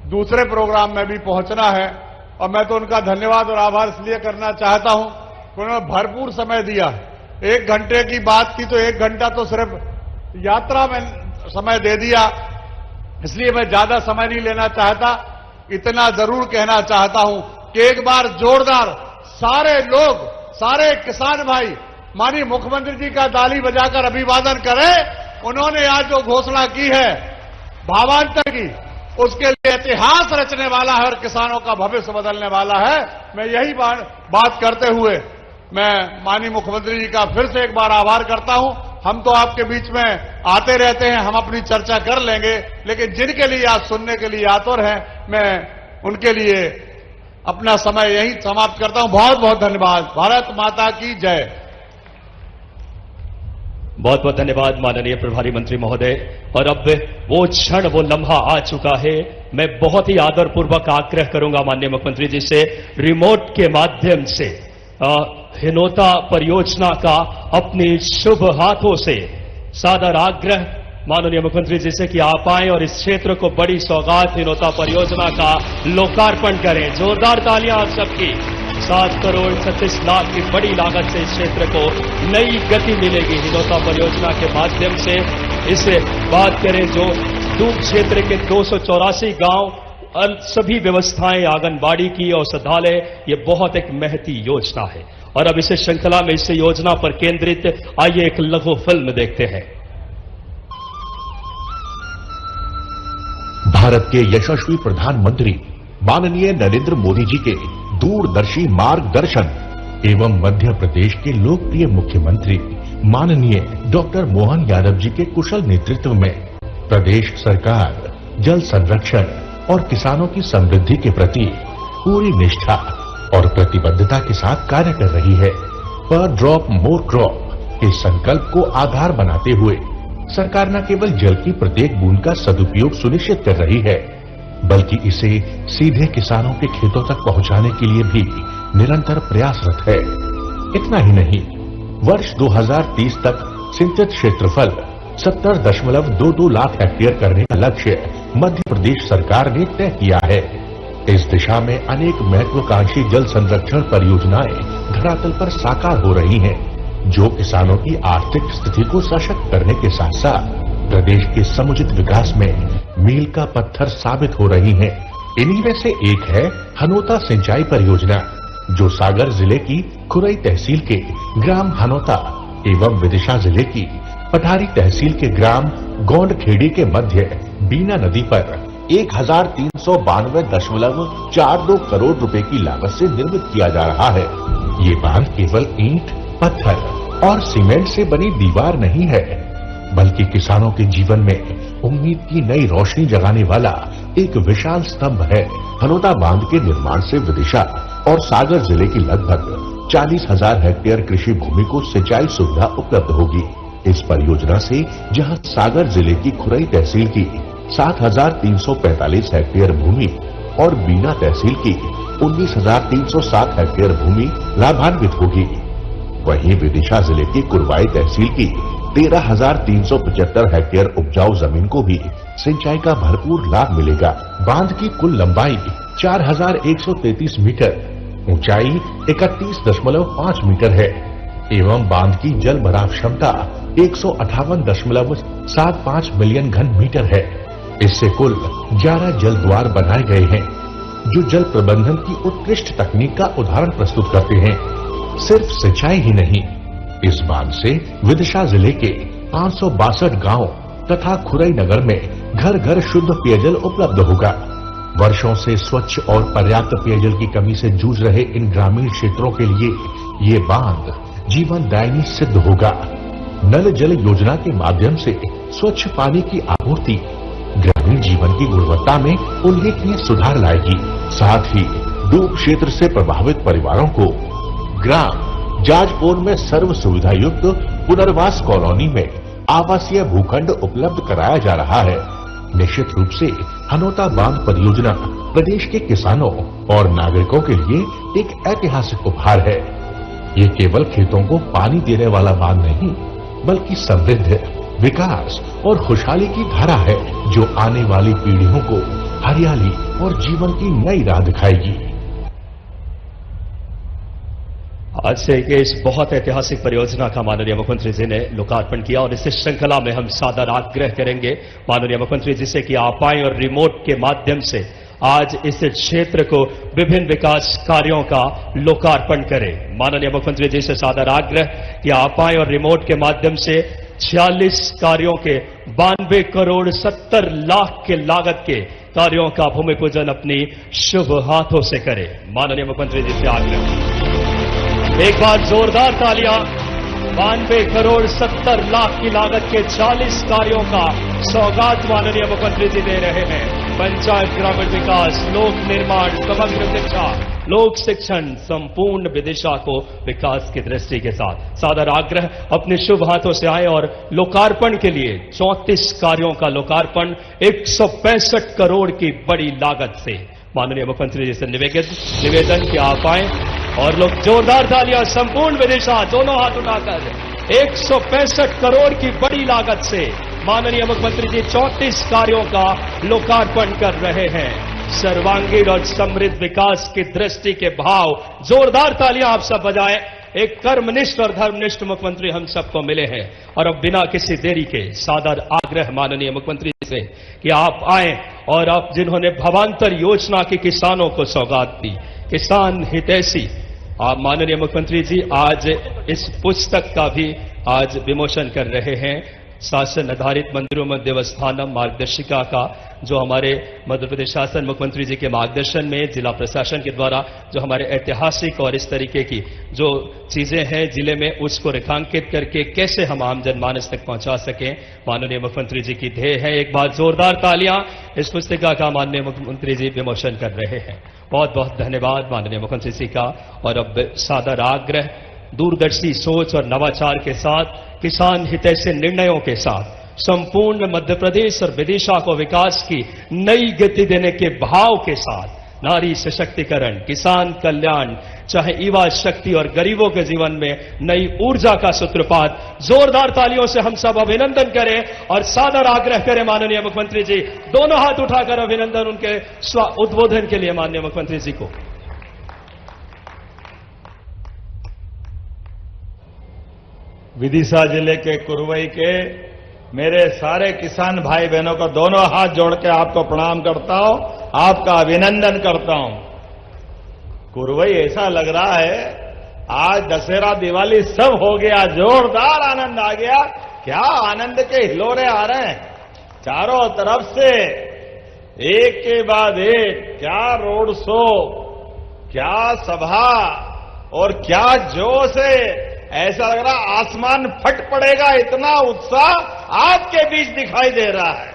दूसरे प्रोग्राम में भी पहुंचना है और मैं तो उनका धन्यवाद और आभार इसलिए करना चाहता हूं कि उन्होंने भरपूर समय दिया। 1 घंटे की बात थी तो 1 घंटा तो सिर्फ यात्रा में समय दे दिया, इसलिए मैं ज्यादा समय नहीं लेना चाहता। इतना जरूर कहना चाहता हूं कि एक बार जोरदार सारे लोग, सारे किसान भाई माननीय मुख्यमंत्री जी का ताली बजाकर अभिवादन करें। उन्होंने आज जो घोषणा की है भावांतर की, उसके लिए इतिहास रचने वाला है और किसानों का भविष्य बदलने वाला है। मैं यही बात करते हुए मैं माननीय मुख्यमंत्री जी का फिर से एक बार आभार करता हूं। हम तो आपके बीच में आते रहते हैं, हम अपनी चर्चा कर लेंगे, लेकिन जिनके लिए आज सुनने के लिए आतुर हैं, मैं उनके लिए अपना समय यहीं समाप्त करता हूं। बहुत बहुत धन्यवाद। भारत माता की जय। बहुत बहुत धन्यवाद माननीय प्रभारी मंत्री महोदय। और अब वो क्षण, वो लम्हा आ चुका है। मैं बहुत ही आदरपूर्वक आग्रह करूंगा माननीय मुख्यमंत्री जी से रिमोट के माध्यम से हिनोता परियोजना का अपने शुभ हाथों से सादर आग्रह माननीय मुख्यमंत्री जी से कि आप आएं और इस क्षेत्र को बड़ी सौगात हिनोता परियोजना का लोकार्पण करें। जोरदार तालियां आप सबकी। 7 करोड़ 36 लाख की बड़ी लागत से इस क्षेत्र को नई गति मिलेगी हिनोता परियोजना के माध्यम से। इसे बात करें जो दूर क्षेत्र के 284 गांव, सभी व्यवस्थाएं आंगनबाड़ी की, औषधालय, ये बहुत एक महती योजना है। और अब इसे श्रृंखला में इस योजना पर केंद्रित आइए एक लघु फिल्म देखते हैं। भारत के यशस्वी प्रधानमंत्री माननीय नरेंद्र मोदी जी के दूरदर्शी मार्गदर्शन एवं मध्य प्रदेश के लोकप्रिय मुख्यमंत्री माननीय डॉक्टर मोहन यादव जी के कुशल नेतृत्व में प्रदेश सरकार जल संरक्षण और किसानों की समृद्धि के प्रति पूरी निष्ठा और प्रतिबद्धता के साथ कार्य कर रही है। पर ड्रॉप मोर क्रॉप के संकल्प को आधार बनाते हुए सरकार न केवल जल की प्रत्येक बूंद का सदुपयोग सुनिश्चित कर रही है, बल्कि इसे सीधे किसानों के खेतों तक पहुंचाने के लिए भी निरंतर प्रयासरत है। इतना ही नहीं, वर्ष 2030 तक सिंचित क्षेत्रफल 70.22 लाख हेक्टेयर करने का लक्ष्य मध्य प्रदेश सरकार ने तय किया है। इस दिशा में अनेक महत्वाकांक्षी जल संरक्षण परियोजनाएं धरातल पर साकार हो रही हैं, जो किसानों की आर्थिक स्थिति को सशक्त करने के साथ साथ प्रदेश के समुचित विकास में मील का पत्थर साबित हो रही हैं। इन्हीं में से एक है हनोता सिंचाई परियोजना, जो सागर जिले की खुरई तहसील के ग्राम हनोता एवं विदिशा जिले की पठारी तहसील के ग्राम गोंडखेड़ी के मध्य बीना नदी पर 1392.42 करोड़ रुपए की लागत से निर्मित किया जा रहा है। ये बांध केवल ईंट, पत्थर और सीमेंट से बनी दीवार नहीं है, बल्कि किसानों के जीवन में उम्मीद की नई रोशनी जगाने वाला एक विशाल स्तंभ है। हनोता बांध के निर्माण से विदिशा और सागर जिले की लगभग 40,000 हेक्टेयर कृषि भूमि को सिंचाई सुविधा उपलब्ध होगी। इस परियोजना से जहां सागर जिले की खुरई तहसील की 7,345 हेक्टेयर भूमि और बीना तहसील की 19,307 हेक्टेयर भूमि लाभान्वित होगी, वहीं विदिशा जिले की कुरवाई तहसील की 13,375 हेक्टेयर उपजाऊ जमीन को भी सिंचाई का भरपूर लाभ मिलेगा। बांध की कुल लंबाई 4,133 मीटर, ऊंचाई 31.5 मीटर है एवं बांध की जल भराव क्षमता 158.75 मिलियन घन मीटर है। इससे कुल 11 जल द्वार बनाए गए हैं, जो जल प्रबंधन की उत्कृष्ट तकनीक का उदाहरण प्रस्तुत करते हैं। सिर्फ सिंचाई ही नहीं, इस बांध से विदिशा जिले के 562 गांव तथा खुरई नगर में घर घर शुद्ध पेयजल उपलब्ध होगा। वर्षों से स्वच्छ और पर्याप्त पेयजल की कमी से जूझ रहे इन ग्रामीण क्षेत्रों के लिए ये बांध जीवनदायिनी सिद्ध होगा। नल जल योजना के माध्यम से स्वच्छ पानी की आपूर्ति ग्रामीण जीवन की गुणवत्ता में उल्लेखनीय सुधार लाएगी। साथ ही डूब क्षेत्र से प्रभावित परिवारों को ग्राम जाजपुर में सर्व सुविधा युक्त पुनर्वास कॉलोनी में आवासीय भूखंड उपलब्ध कराया जा रहा है। निश्चित रूप से हनोता बांध परियोजना प्रदेश के किसानों और नागरिकों के लिए एक ऐतिहासिक उपहार है। ये केवल खेतों को पानी देने वाला बांध नहीं, बल्कि समृद्ध विकास और खुशहाली की धारा है, जो आने वाली पीढ़ियों को हरियाली और जीवन की नई राह दिखाएगी। आज से इस बहुत ऐतिहासिक परियोजना का माननीय मुख्यमंत्री जी ने लोकार्पण किया और इस श्रृंखला में हम सादर आग्रह करेंगे माननीय मुख्यमंत्री जी से कि आप आए और रिमोट के माध्यम से आज इस क्षेत्र को विभिन्न विकास कार्यों का लोकार्पण करें। माननीय मुख्यमंत्री जी से सादर आग्रह कि आप आए और रिमोट के माध्यम से 46 कार्यों के 92 करोड़ 70 लाख के लागत के कार्यों का भूमि पूजन अपनी शुभ हाथों से करें। माननीय मुख्यमंत्री जी से आग्रह, एक बार जोरदार तालियां। 92 करोड़ 70 लाख की लागत के 40 कार्यों का सौगात माननीय मुख्यमंत्री जी दे रहे हैं। पंचायत ग्रामीण विकास, लोक निर्माण, समग्र शिक्षा, लोक शिक्षण, संपूर्ण विदिशा को विकास की दृष्टि के साथ सादर आग्रह अपने शुभ हाथों से आए और लोकार्पण के लिए 34 कार्यों का लोकार्पण 165 करोड़ की बड़ी लागत से माननीय मुख्यमंत्री जी से निवेदन कि आप आए और लोग जोरदार तालियां। संपूर्ण विदिशा दोनों हाथ उठाकर 165 करोड़ की बड़ी लागत से माननीय मुख्यमंत्री जी 34 कार्यों का लोकार्पण कर रहे हैं। सर्वांगीण और समृद्ध विकास की दृष्टि के भाव, जोरदार तालियां आप सब बजाएं। एक कर्मनिष्ठ और धर्मनिष्ठ मुख्यमंत्री हम सबको मिले हैं और अब बिना किसी देरी के सादर आग्रह माननीय मुख्यमंत्री से कि आप आए और आप जिन्होंने भवांतर योजना के किसानों को सौगात दी, किसान हितैषी, आप माननीय मुख्यमंत्री जी आज इस पुस्तक का भी आज विमोचन कर रहे हैं। शासन आधारित मंदिरों में देवस्थानम मार्गदर्शिका का जो हमारे मध्य प्रदेश शासन मुख्यमंत्री जी के मार्गदर्शन में जिला प्रशासन के द्वारा जो हमारे ऐतिहासिक और इस तरीके की जो चीजें हैं जिले में, उसको रेखांकित करके कैसे हम आम जनमानस तक पहुंचा सकें, माननीय मुख्यमंत्री जी की ध्येय है। एक बार जोरदार तालियां इस पुस्तिका का माननीय मुख्यमंत्री जी विमोचन कर रहे हैं। बहुत बहुत धन्यवाद माननीय मुख्यमंत्री जी का। और अब सादर आग्रह दूरदर्शी सोच और नवाचार के साथ, किसान हितैषी निर्णयों के साथ संपूर्ण मध्य प्रदेश और विदिशा को विकास की नई गति देने के भाव के साथ नारी सशक्तिकरण, किसान कल्याण, चाहे युवा शक्ति और गरीबों के जीवन में नई ऊर्जा का सूत्रपात, जोरदार तालियों से हम सब अभिनंदन करें और सादर आग्रह करें माननीय मुख्यमंत्री जी, दोनों हाथ उठाकर अभिनंदन उनके उद्बोधन के लिए माननीय मुख्यमंत्री जी को। विदिशा जिले के कुरवई के मेरे सारे किसान भाई बहनों को दोनों हाथ जोड़ के आपको प्रणाम करता हूं, आपका अभिनंदन करता हूं। कुरवई ऐसा लग रहा है आज दशहरा दिवाली सब हो गया, जोरदार आनंद आ गया। क्या आनंद के हिलोरे आ रहे हैं चारों तरफ से, एक के बाद एक, क्या रोड शो, क्या सभा और क्या जोश है। ऐसा लग रहा आसमान फट पड़ेगा, इतना उत्साह आपके बीच दिखाई दे रहा है।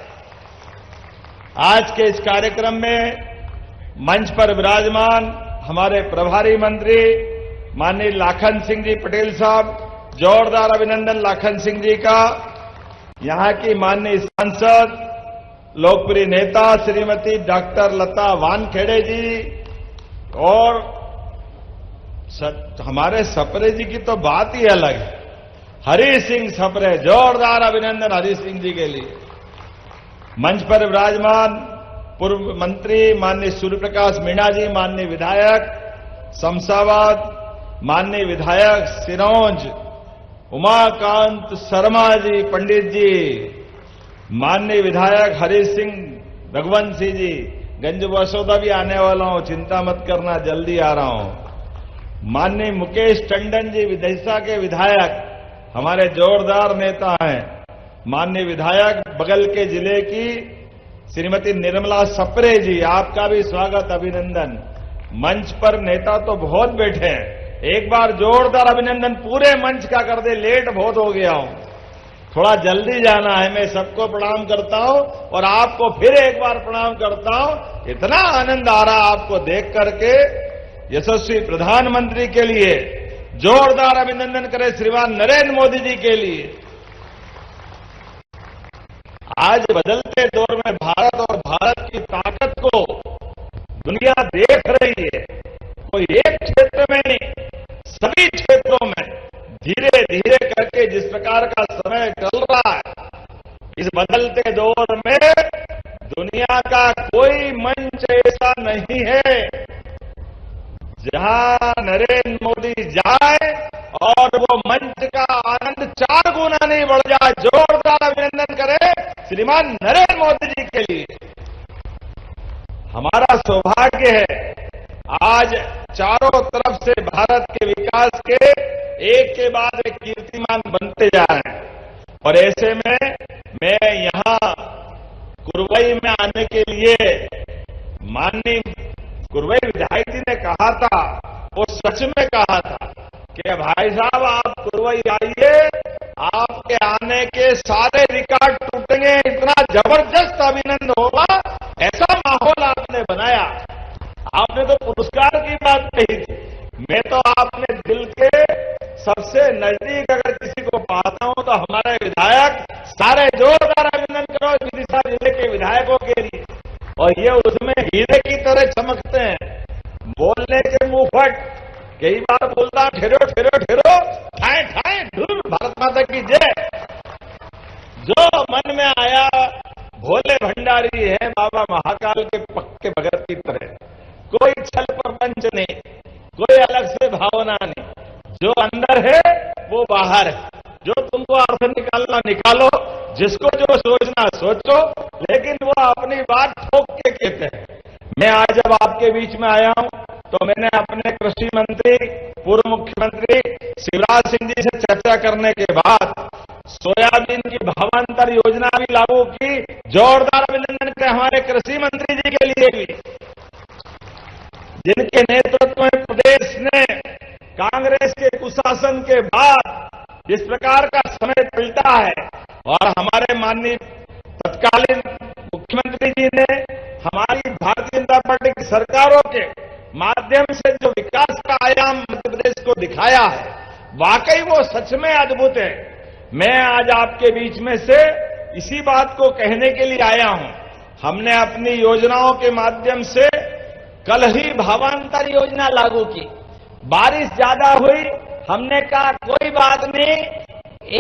आज के इस कार्यक्रम में मंच पर विराजमान हमारे प्रभारी मंत्री माननीय लाखन सिंह जी पटेल साहब, जोरदार अभिनंदन लाखन सिंह जी का। यहां की माननीय सांसद लोकप्रिय नेता श्रीमती डॉक्टर लता वानखेड़े जी और हमारे सपरे जी की तो बात ही अलग है, हरी सिंह सपरे, जोरदार अभिनंदन हरी सिंह जी के लिए। मंच पर विराजमान पूर्व मंत्री माननीय सूर्य प्रकाश मीणा जी, माननीय विधायक शमशाबाद, माननीय विधायक सिरौंज उमाकांत शर्मा जी पंडित जी, माननीय विधायक हरी सिंह रघुवंशी जी, गंज बसोदा भी आने वाला हूं, चिंता मत करना, जल्दी आ रहा हूं। माननीय मुकेश टंडन जी विदिशा के विधायक, हमारे जोरदार नेता हैं। माननीय विधायक बगल के जिले की श्रीमती निर्मला सपरे जी, आपका भी स्वागत अभिनंदन। मंच पर नेता तो बहुत बैठे हैं, एक बार जोरदार अभिनंदन पूरे मंच का कर दे, लेट बहुत हो गया हूं, थोड़ा जल्दी जाना है। मैं सबको प्रणाम करता हूं और आपको फिर एक बार प्रणाम करता हूं। इतना आनंद आ रहा आपको देख करके। यशस्वी प्रधानमंत्री के लिए जोरदार अभिनंदन करें श्रीमान नरेंद्र मोदी जी के लिए। आज बदलते दौर में भारत और भारत की ताकत को दुनिया देख रही है। कोई एक क्षेत्र में नहीं, सभी क्षेत्रों में धीरे धीरे करके जिस प्रकार का समय चल रहा है, इस बदलते दौर में दुनिया का कोई मंच ऐसा नहीं है जहां नरेंद्र मोदी जाए और वो मंच का आनंद 4 गुना नहीं बढ़ जाए। जोरदार अभिनंदन करें श्रीमान नरेंद्र मोदी जी के लिए। हमारा सौभाग्य है आज चारों तरफ से भारत के विकास के एक के बाद एक कीर्तिमान बनते जा रहे हैं। और ऐसे में मैं यहां कुरवई में आने के लिए माननीय कुरवई विधायक जी ने कहा था, वो सच में कहा था कि भाई साहब आप कुरवई आइए, आपके आने के सारे रिकॉर्ड टूटेंगे, इतना जबरदस्त अभिनंदन होगा, ऐसा माहौल आपने बनाया। आपने तो पुरस्कार की बात कही थी, मैं तो आपने दिल के सबसे नजदीक अगर किसी को पाता हूं तो हमारे विधायक, सारे जोरदार अभिनंदन करो विदिशा जिले के विधायकों के लिए। और ये उसमें हीरे की तरह चमकते हैं, बोलने के मुंह फट, कई बार बोलता ठहरो ठहरो ठहरो, ठाए ठाए ढूर, भारत माता की जय। जो मन में आया, भोले भंडारी है बाबा महाकाल के पक्के भगत की तरह, कोई छल प्रपंच नहीं, कोई अलग से भावना नहीं, जो अंदर है वो बाहर है। जो तुमको अर्थ निकालना निकालो, जिसको जो सोचना सोचो, लेकिन वो अपनी बात ठोक के कहते हैं। मैं आज जब आपके बीच में आया हूं तो मैंने अपने कृषि मंत्री पूर्व मुख्यमंत्री शिवराज सिंह जी से चर्चा करने के बाद सोयाबीन की भावांतर योजना भी लागू की। जोरदार अभिनंदन करें हमारे कृषि मंत्री जी के लिए भी, जिनके नेतृत्व में प्रदेश ने कांग्रेस के कुशासन के बाद जिस प्रकार का समय चलता है, और हमारे माननीय तत्कालीन मुख्यमंत्री जी ने हमारी भारतीय जनता पार्टी की सरकारों के माध्यम से जो विकास का आयाम मध्य प्रदेश को दिखाया है, वाकई वो सच में अद्भुत है। मैं आज आपके बीच में से इसी बात को कहने के लिए आया हूं। हमने अपनी योजनाओं के माध्यम से कल ही भावांतर योजना लागू की। बारिश ज्यादा हुई, हमने कहा कोई बात नहीं,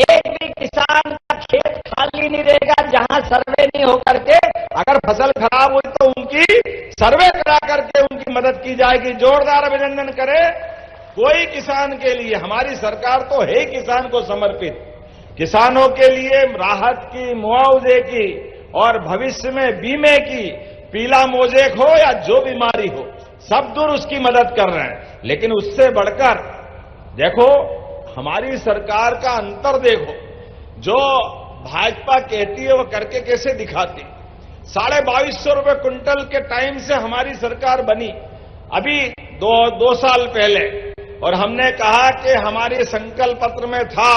एक भी किसान का खेत खाली नहीं रहेगा जहां सर्वे नहीं हो करके, अगर फसल खराब हुई तो उनकी सर्वे करा करके उनकी मदद की जाएगी। जोरदार अभिनंदन करें कोई किसान के लिए, हमारी सरकार तो है ही किसान को समर्पित। किसानों के लिए राहत की, मुआवजे की और भविष्य में बीमे की, पीला मोजेक हो या जो बीमारी हो, सब दूर उसकी मदद कर रहे हैं। लेकिन उससे बढ़कर देखो, हमारी सरकार का अंतर देखो, जो भाजपा कहती है वो करके कैसे दिखाती। 2250 रुपए क्विंटल के टाइम से हमारी सरकार बनी, अभी दो साल पहले, और हमने कहा कि हमारे संकल्प पत्र में था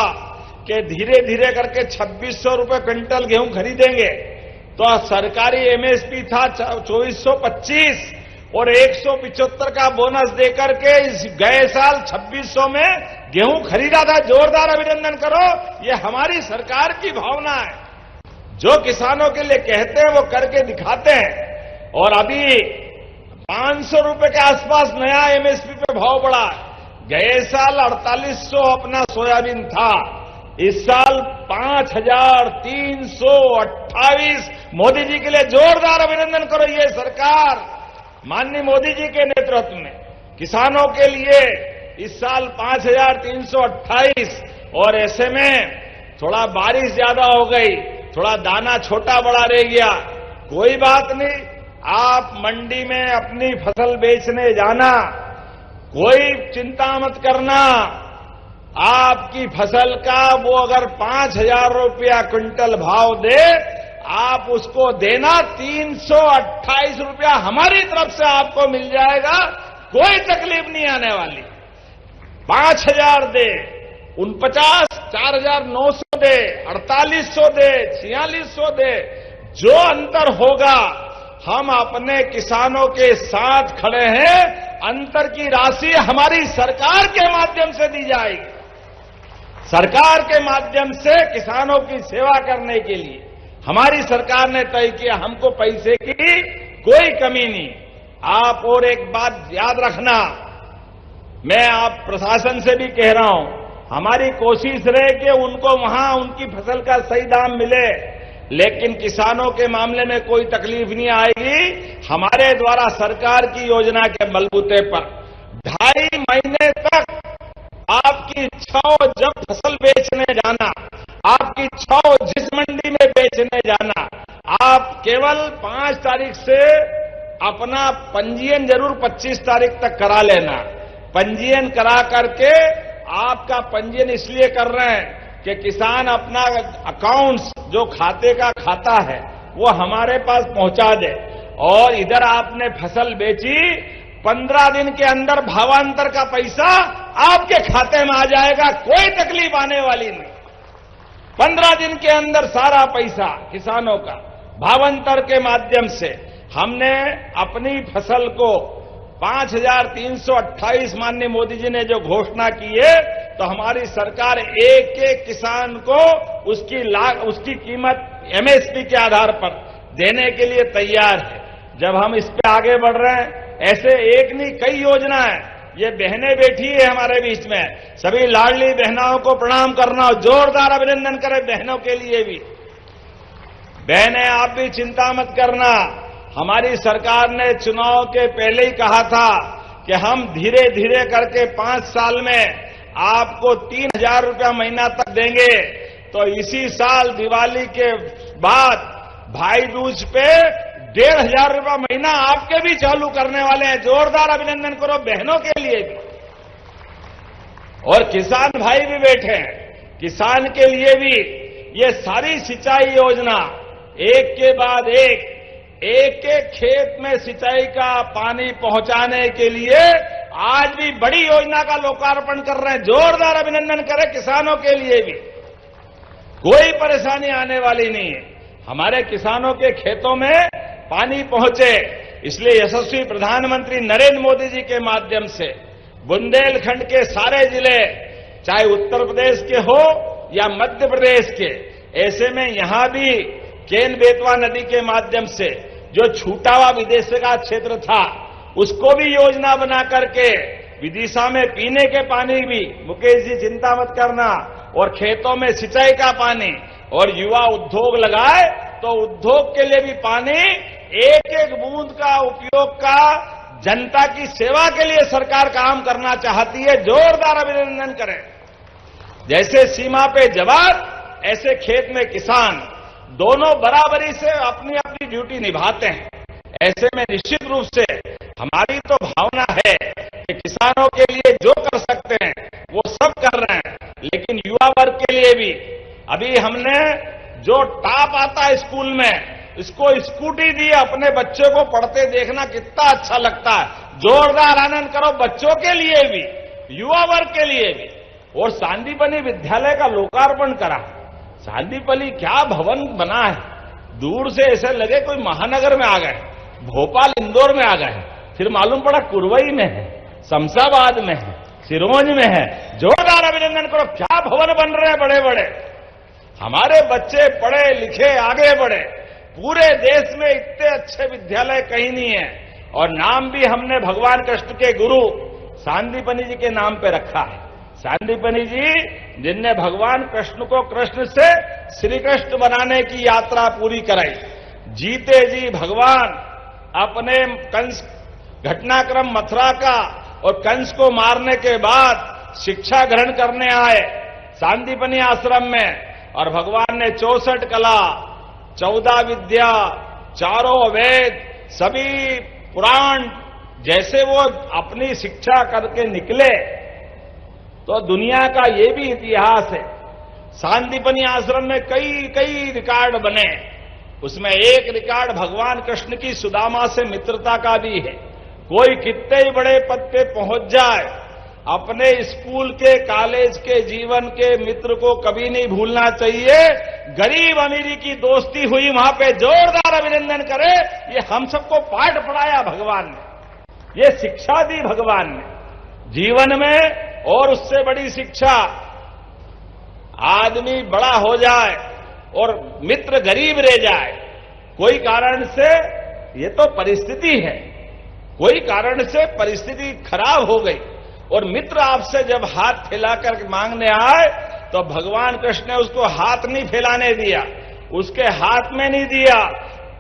कि धीरे धीरे करके 2600 रुपए क्विंटल गेहूं खरीदेंगे। तो सरकारी एमएसपी था 2425 और 175 का बोनस देकर के इस गए साल 2600 में गेहूं खरीदा था। जोरदार अभिनंदन करो, ये हमारी सरकार की भावना है। जो किसानों के लिए कहते हैं वो करके दिखाते हैं। और अभी 500 रुपए के आसपास नया एमएसपी पे भाव बढ़ा। गए साल 4800 अपना सोयाबीन था, इस साल 5328। मोदी जी के लिए जोरदार अभिनंदन करो। ये सरकार माननीय मोदी जी के नेतृत्व में किसानों के लिए इस साल 5328। और ऐसे में थोड़ा बारिश ज्यादा हो गई, थोड़ा दाना छोटा बड़ा रह गया, कोई बात नहीं। आप मंडी में अपनी फसल बेचने जाना, कोई चिंता मत करना। आपकी फसल का वो अगर 5000 रुपया क्विंटल भाव दे, आप उसको देना 328 रुपया हमारी तरफ से आपको मिल जाएगा। कोई तकलीफ नहीं आने वाली। 5000 दे, 49, 4900 दे, 4800 दे, 4600 दे, जो अंतर होगा हम अपने किसानों के साथ खड़े हैं। अंतर की राशि हमारी सरकार के माध्यम से दी जाएगी। सरकार के माध्यम से किसानों की सेवा करने के लिए हमारी सरकार ने तय किया, हमको पैसे की कोई कमी नहीं। आप और एक बात याद रखना, मैं आप प्रशासन से भी कह रहा हूं, हमारी कोशिश रहे कि उनको वहां उनकी फसल का सही दाम मिले, लेकिन किसानों के मामले में कोई तकलीफ नहीं आएगी। हमारे द्वारा सरकार की योजना के बलबूते पर 2.5 महीने तक आपकी इच्छा हो जब फसल बेचने जाना, आपकी इच्छा हो जिस मंडी में बेचने जाना, आप केवल 5 तारीख से अपना पंजीयन जरूर 25 तारीख तक करा लेना। पंजीयन करा करके, आपका पंजीयन इसलिए कर रहे हैं कि किसान अपना अकाउंट्स जो खाते का खाता है वो हमारे पास पहुंचा दे, और इधर आपने फसल बेची, 15 दिन के अंदर भावांतर का पैसा आपके खाते में आ जाएगा। कोई तकलीफ आने वाली नहीं। 15 दिन के अंदर सारा पैसा किसानों का भावांतर के माध्यम से हमने अपनी फसल को 5328 माननीय मोदी जी ने जो घोषणा की है, तो हमारी सरकार एक एक किसान को उसकी कीमत एमएसपी के आधार पर देने के लिए तैयार है। जब हम इस पे आगे बढ़ रहे हैं, ऐसे एक नहीं कई योजना है। ये बहनें बैठी है हमारे बीच में, सभी लाडली बहनों को प्रणाम करना, जोरदार अभिनंदन करें बहनों के लिए भी। बहनें आप भी चिंता मत करना, हमारी सरकार ने चुनाव के पहले ही कहा था कि हम धीरे धीरे करके 5 साल में आपको 3000 रुपया महीना तक देंगे। तो इसी साल दिवाली के बाद भाई दूज पे 1500 रुपया महीना आपके भी चालू करने वाले हैं। जोरदार अभिनंदन करो बहनों के लिए भी। और किसान भाई भी बैठे हैं, किसान के लिए भी ये सारी सिंचाई योजना एक के बाद एक एक खेत में सिंचाई का पानी पहुंचाने के लिए आज भी बड़ी योजना का लोकार्पण कर रहे हैं। जोरदार अभिनंदन करें किसानों के लिए भी। कोई परेशानी आने वाली नहीं है। हमारे किसानों के खेतों में पानी पहुंचे, इसलिए यशस्वी प्रधानमंत्री नरेंद्र मोदी जी के माध्यम से बुंदेलखंड के सारे जिले, चाहे उत्तर प्रदेश के हो या मध्य प्रदेश के, ऐसे में यहां भी केन बेतवा नदी के माध्यम से जो छूटा हुआ विदेशिका क्षेत्र था, उसको भी योजना बना करके विदिशा में पीने के पानी भी, मुकेश जी चिंता मत करना, और खेतों में सिंचाई का पानी, और युवा उद्योग लगाए तो उद्योग के लिए भी पानी, एक एक बूंद का उपयोग का जनता की सेवा के लिए सरकार काम करना चाहती है। जोरदार अभिनंदन करें। जैसे सीमा पे जवान, ऐसे खेत में किसान, दोनों बराबरी से अपनी अपनी ड्यूटी निभाते हैं। ऐसे में निश्चित रूप से हमारी तो भावना है कि किसानों के लिए जो कर सकते हैं वो सब कर रहे हैं, लेकिन युवा वर्ग के लिए भी अभी हमने जो टॉप आता है स्कूल में, इसको स्कूटी दी, अपने बच्चों को पढ़ते देखना कितना अच्छा लगता है। जोरदार आनंद करो बच्चों के लिए भी, युवा वर्ग के लिए भी। और सांदीपनि विद्यालय का लोकार्पण करा। सांदीपनि क्या भवन बना है, दूर से ऐसे लगे कोई महानगर में आ गए, भोपाल इंदौर में आ गए, फिर मालूम पड़ा कुरवई में है, शमशाबाद में है, सिरोंज में है। जोरदार अभिनंदन करो, क्या भवन बन रहे हैं बड़े बड़े। हमारे बच्चे पढ़े लिखे आगे बढ़े। पूरे देश में इतने अच्छे विद्यालय कहीं नहीं है। और नाम भी हमने भगवान कृष्ण के गुरु सांदीपनि जी के नाम पे रखा है। सांदीपनि जी जिनने भगवान कृष्ण को कृष्ण से श्री कृष्ण बनाने की यात्रा पूरी कराई। जीते जी भगवान अपने कंस घटनाक्रम मथुरा का और कंस को मारने के बाद शिक्षा ग्रहण करने आए सांदीपनि आश्रम में। और भगवान ने 64 कला, 14 विद्या, चारों वेद, सभी पुराण जैसे वो अपनी शिक्षा करके निकले। तो दुनिया का ये भी इतिहास है। सांदीपनि आश्रम में कई रिकॉर्ड बने। उसमें एक रिकॉर्ड भगवान कृष्ण की सुदामा से मित्रता का भी है। कोई कितने ही बड़े पद पे पहुंच जाए, अपने स्कूल के कॉलेज के जीवन के मित्र को कभी नहीं भूलना चाहिए। गरीब अमीरी की दोस्ती हुई वहां पे, जोरदार अभिनंदन करे। ये हम सबको पाठ पढ़ाया भगवान ने, ये शिक्षा दी भगवान ने जीवन में। और उससे बड़ी शिक्षा, आदमी बड़ा हो जाए और मित्र गरीब रह जाए कोई कारण से, ये तो परिस्थिति है, कोई कारण से परिस्थिति खराब हो गई और मित्र आपसे जब हाथ फैलाकर मांगने आए तो भगवान कृष्ण ने उसको हाथ नहीं फैलाने दिया, उसके हाथ में नहीं दिया,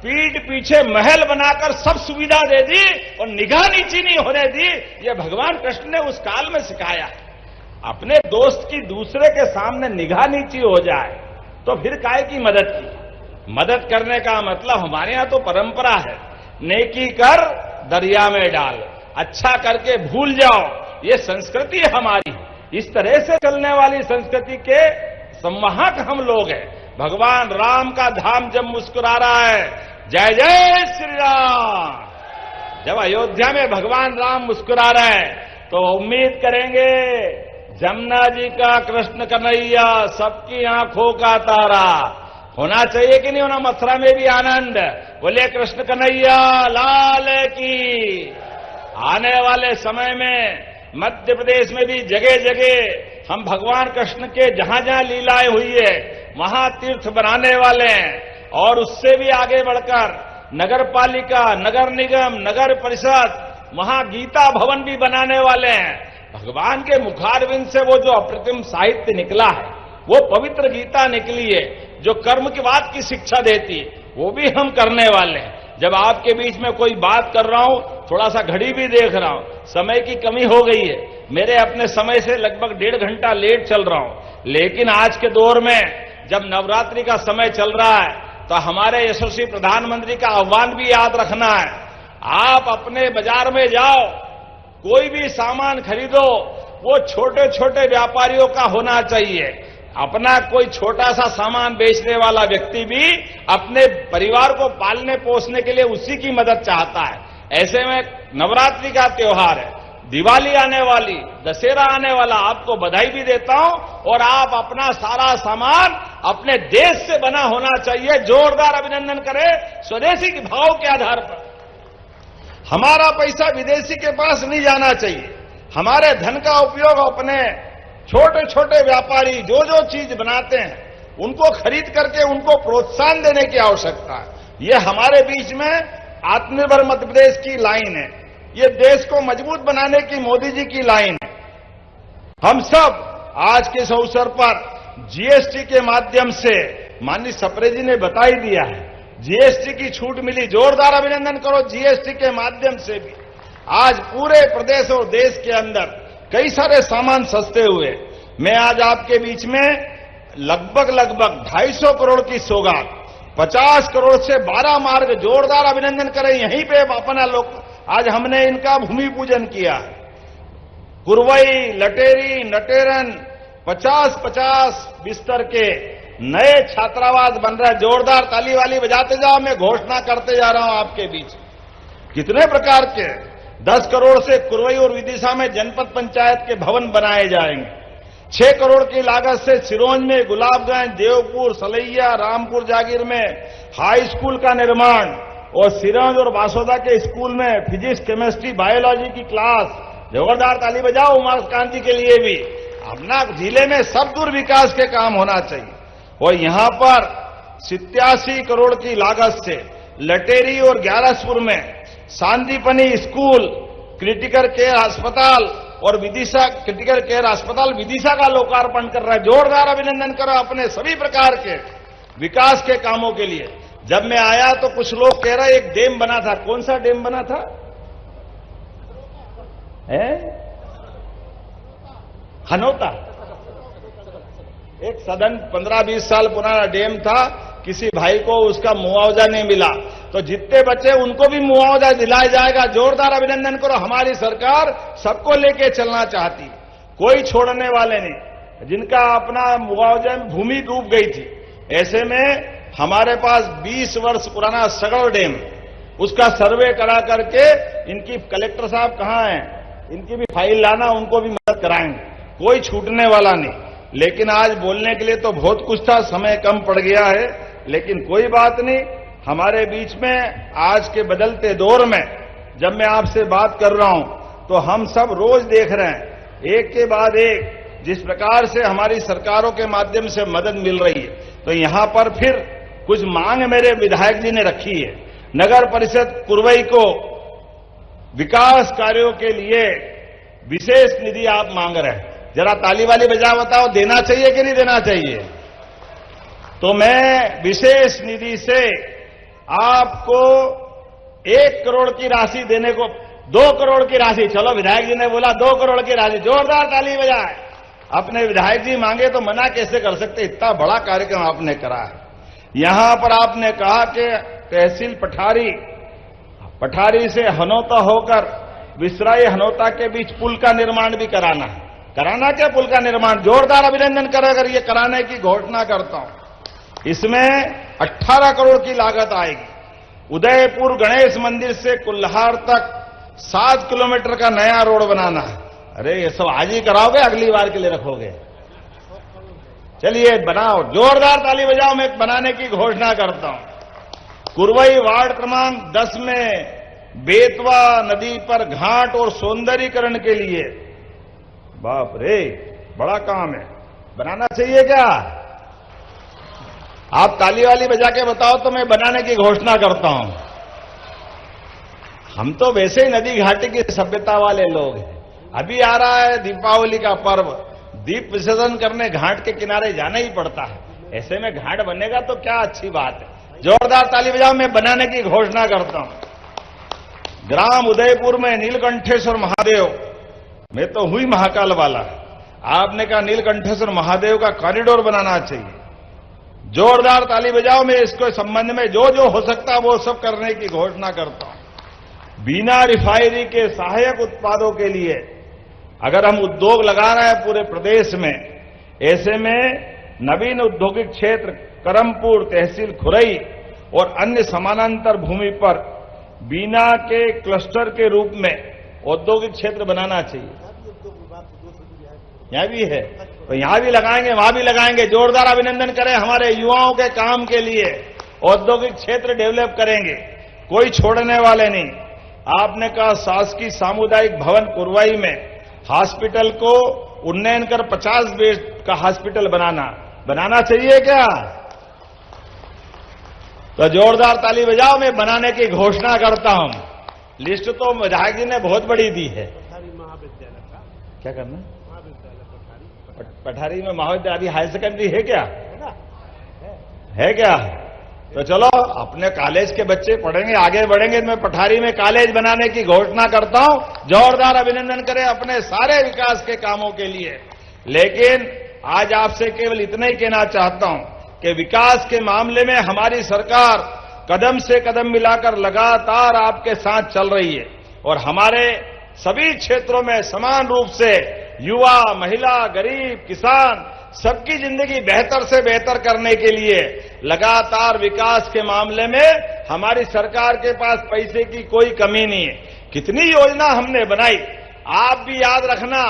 पीठ पीछे महल बनाकर सब सुविधा दे दी और निगाह नीची नहीं होने दी। ये भगवान कृष्ण ने उस काल में सिखाया। अपने दोस्त की दूसरे के सामने निगाह नीची हो जाए तो फिर काहे की मदद की। मदद करने का मतलब हमारे यहां तो परंपरा है, नेकी कर दरिया में डाल, अच्छा करके भूल जाओ, ये संस्कृति है हमारी। इस तरह से चलने वाली संस्कृति के संवाहक हम लोग हैं। भगवान राम का धाम जब मुस्कुरा रहा है, जय जय श्री राम, जब अयोध्या में भगवान राम मुस्कुरा रहे हैं तो उम्मीद करेंगे जमुना जी का कृष्ण कन्हैया, सबकी आंखों का तारा होना चाहिए कि नहीं होना। मथुरा में भी आनंद, बोले कृष्ण कन्हैया लाल की। आने वाले समय में मध्य प्रदेश में भी जगह जगह हम भगवान कृष्ण के जहां जहां लीलाएं हुई है वहां तीर्थ बनाने वाले हैं। और उससे भी आगे बढ़कर नगर पालिका, नगर निगम, नगर परिषद, वहां गीता भवन भी बनाने वाले हैं। भगवान के मुखारविंद से वो जो अप्रतिम साहित्य निकला है, वो पवित्र गीता निकली है जो कर्म के बाद की शिक्षा देती है, वो भी हम करने वाले हैं। जब आपके बीच में कोई बात कर रहा हूं, थोड़ा सा घड़ी भी देख रहा हूं, समय की कमी हो गई है, मेरे अपने समय से लगभग 1.5 घंटा लेट चल रहा हूं। लेकिन आज के दौर में जब नवरात्रि का समय चल रहा है तो हमारे यशस्वी प्रधानमंत्री का आह्वान भी याद रखना है। आप अपने बाजार में जाओ, कोई भी सामान खरीदो, वो छोटे छोटे व्यापारियों का होना चाहिए। अपना कोई छोटा सा सामान बेचने वाला व्यक्ति भी अपने परिवार को पालने पोसने के लिए उसी की मदद चाहता है। ऐसे में नवरात्रि का त्योहार है, दिवाली आने वाली, दशहरा आने वाला, आपको बधाई भी देता हूं। और आप अपना सारा सामान अपने देश से बना होना चाहिए। जोरदार अभिनंदन करें स्वदेशी के भाव के आधार पर। हमारा पैसा विदेशी के पास नहीं जाना चाहिए। हमारे धन का उपयोग अपने छोटे छोटे व्यापारी जो जो चीज बनाते हैं उनको खरीद करके उनको प्रोत्साहन देने की आवश्यकता है। ये हमारे बीच में आत्मनिर्भर मध्य प्रदेश की लाइन है, ये देश को मजबूत बनाने की मोदी जी की लाइन है। हम सब आज के इस अवसर पर जीएसटी के माध्यम से, माननीय सप्रे जी ने बता ही दिया है, जीएसटी की छूट मिली। जोरदार अभिनंदन करो। जीएसटी के माध्यम से भी आज पूरे प्रदेश और देश के अंदर कई सारे सामान सस्ते हुए। मैं आज आपके बीच में लगभग 250 करोड़ की सौगात, 50 करोड़ से 12 मार्ग, जोरदार अभिनंदन करें। यहीं पे अपना लोग आज हमने इनका भूमि पूजन किया। कुरवई, लटेरी, नटेरन 50-50 बिस्तर के नए छात्रावास बन रहा है। जोरदार ताली वाली बजाते जाओ, मैं घोषणा करते जा रहा हूं आपके बीच। कितने प्रकार के 10 करोड़ से कुरवई और विदिशा में जनपद पंचायत के भवन बनाए जाएंगे। 6 करोड़ की लागत से सिरोंज में, गुलाबगंज, देवपुर, सलैया, रामपुर जागीर में हाई स्कूल का निर्माण और सिरोंज और बासोदा के स्कूल में फिजिक्स, केमिस्ट्री, बायोलॉजी की क्लास। जोरदार ताली बजाओ उमाकांत कांति के लिए भी। अपना जिले में सब दूर विकास के काम होना चाहिए। और यहां पर 87 करोड़ की लागत से लटेरी और ग्यारसपुर में सांदीपनी स्कूल, क्रिटिकल केयर अस्पताल और विदिशा क्रिटिकल केयर अस्पताल विदिशा का लोकार्पण कर रहा है। जोरदार अभिनंदन करो अपने सभी प्रकार के विकास के कामों के लिए। जब मैं आया तो कुछ लोग कह रहे एक डैम बना था। कौन सा डैम बना था? हनौता। एक सदन 15-20 साल पुराना डैम था। किसी भाई को उसका मुआवजा नहीं मिला, तो जितने बचे उनको भी मुआवजा दिलाया जाएगा। जोरदार अभिनंदन करो। हमारी सरकार सबको लेके चलना चाहती, कोई छोड़ने वाले नहीं। जिनका अपना मुआवजा में भूमि डूब गई थी, ऐसे में हमारे पास 20 वर्ष पुराना सगड़ डैम, उसका सर्वे करा करके इनकी कलेक्टर साहब कहां हैं, इनकी भी फाइल लाना, उनको भी मदद कराएंगे। कोई छूटने वाला नहीं। लेकिन आज बोलने के लिए तो बहुत कुछ था, समय कम पड़ गया है, लेकिन कोई बात नहीं। हमारे बीच में आज के बदलते दौर में जब मैं आपसे बात कर रहा हूं तो हम सब रोज देख रहे हैं एक के बाद एक जिस प्रकार से हमारी सरकारों के माध्यम से मदद मिल रही है। तो यहां पर फिर कुछ मांग मेरे विधायक जी ने रखी है। नगर परिषद कुरवई को विकास कार्यों के लिए विशेष निधि आप मांग रहे हैं। जरा ताली वाली बजा बताओ, देना चाहिए कि नहीं देना चाहिए? तो मैं विशेष निधि से आपको 1 करोड़ की राशि देने को, 2 करोड़ की राशि, चलो विधायक जी ने बोला 2 करोड़ की राशि, जोरदार ताली बजाए। अपने विधायक जी मांगे तो मना कैसे कर सकते? इतना बड़ा कार्यक्रम आपने करा है। यहां पर आपने कहा कि तहसील पठारी से हनौता होकर विसराई हनौता के बीच पुल का निर्माण भी कराना है। कराना क्या पुल का निर्माण? जोरदार अभिनंदन करें अगर ये कराने की घोषणा करता हूं। इसमें 18 करोड़ की लागत आएगी। उदयपुर गणेश मंदिर से कुल्हार तक 7 किलोमीटर का नया रोड बनाना है। अरे ये सब आज ही कराओगे, अगली बार के लिए रखोगे? चलिए बनाओ, जोरदार ताली बजाओ। मैं बनाने की घोषणा करता हूं। कुरवई वार्ड क्रमांक 10 में बेतवा नदी पर घाट और सौंदर्यीकरण के लिए, बाप रे बड़ा काम है, बनाना चाहिए क्या? आप ताली वाली बजा के बताओ तो मैं बनाने की घोषणा करता हूं। हम तो वैसे ही नदी घाटी की सभ्यता वाले लोग हैं। अभी आ रहा है दीपावली का पर्व, दीप विसर्जन करने घाट के किनारे जाना ही पड़ता है। ऐसे में घाट बनेगा तो क्या अच्छी बात है। जोरदार ताली बजाओ। मैं बनाने की घोषणा करता हूं। ग्राम उदयपुर में नीलकंठेश्वर महादेव, मैं तो हुई महाकाल वाला, आपने कहा नीलकंठेश्वर महादेव का कॉरिडोर बनाना चाहिए। जोरदार ताली बजाओ। मैं इसके संबंध में जो जो हो सकता है वो सब करने की घोषणा करता हूं। बीना रिफाइनरी के सहायक उत्पादों के लिए अगर हम उद्योग लगा रहे हैं पूरे प्रदेश में, ऐसे में नवीन औद्योगिक क्षेत्र करमपुर, तहसील खुरई और अन्य समानांतर भूमि पर बीना के क्लस्टर के रूप में औद्योगिक क्षेत्र बनाना चाहिए। यहां भी है तो यहां भी लगाएंगे, वहां भी लगाएंगे। जोरदार अभिनंदन करें हमारे युवाओं के काम के लिए। औद्योगिक क्षेत्र डेवलप करेंगे, कोई छोड़ने वाले नहीं। आपने कहा शासकीय सामुदायिक भवन कुरवाई में हॉस्पिटल को उन्नयन कर 50 बेड का हॉस्पिटल बनाना चाहिए क्या? तो जोरदार ताली बजाओ। मैं बनाने की घोषणा करता हूं। लिस्ट तो विधायक जी ने बहुत बड़ी दी है। क्या करना? पठारी में महाविद्यालय अभी हायर सेकेंडरी है क्या? है क्या? तो चलो अपने कॉलेज के बच्चे पढ़ेंगे, आगे बढ़ेंगे। मैं पठारी में कॉलेज बनाने की घोषणा करता हूं। जोरदार अभिनंदन करें अपने सारे विकास के कामों के लिए। लेकिन आज आपसे केवल इतना ही कहना चाहता हूं कि विकास के मामले में हमारी सरकार कदम से कदम मिलाकर लगातार आपके साथ चल रही है और हमारे सभी क्षेत्रों में समान रूप से युवा, महिला, गरीब, किसान सबकी जिंदगी बेहतर से बेहतर करने के लिए लगातार विकास के मामले में हमारी सरकार के पास पैसे की कोई कमी नहीं है। कितनी योजना हमने बनाई, आप भी याद रखना।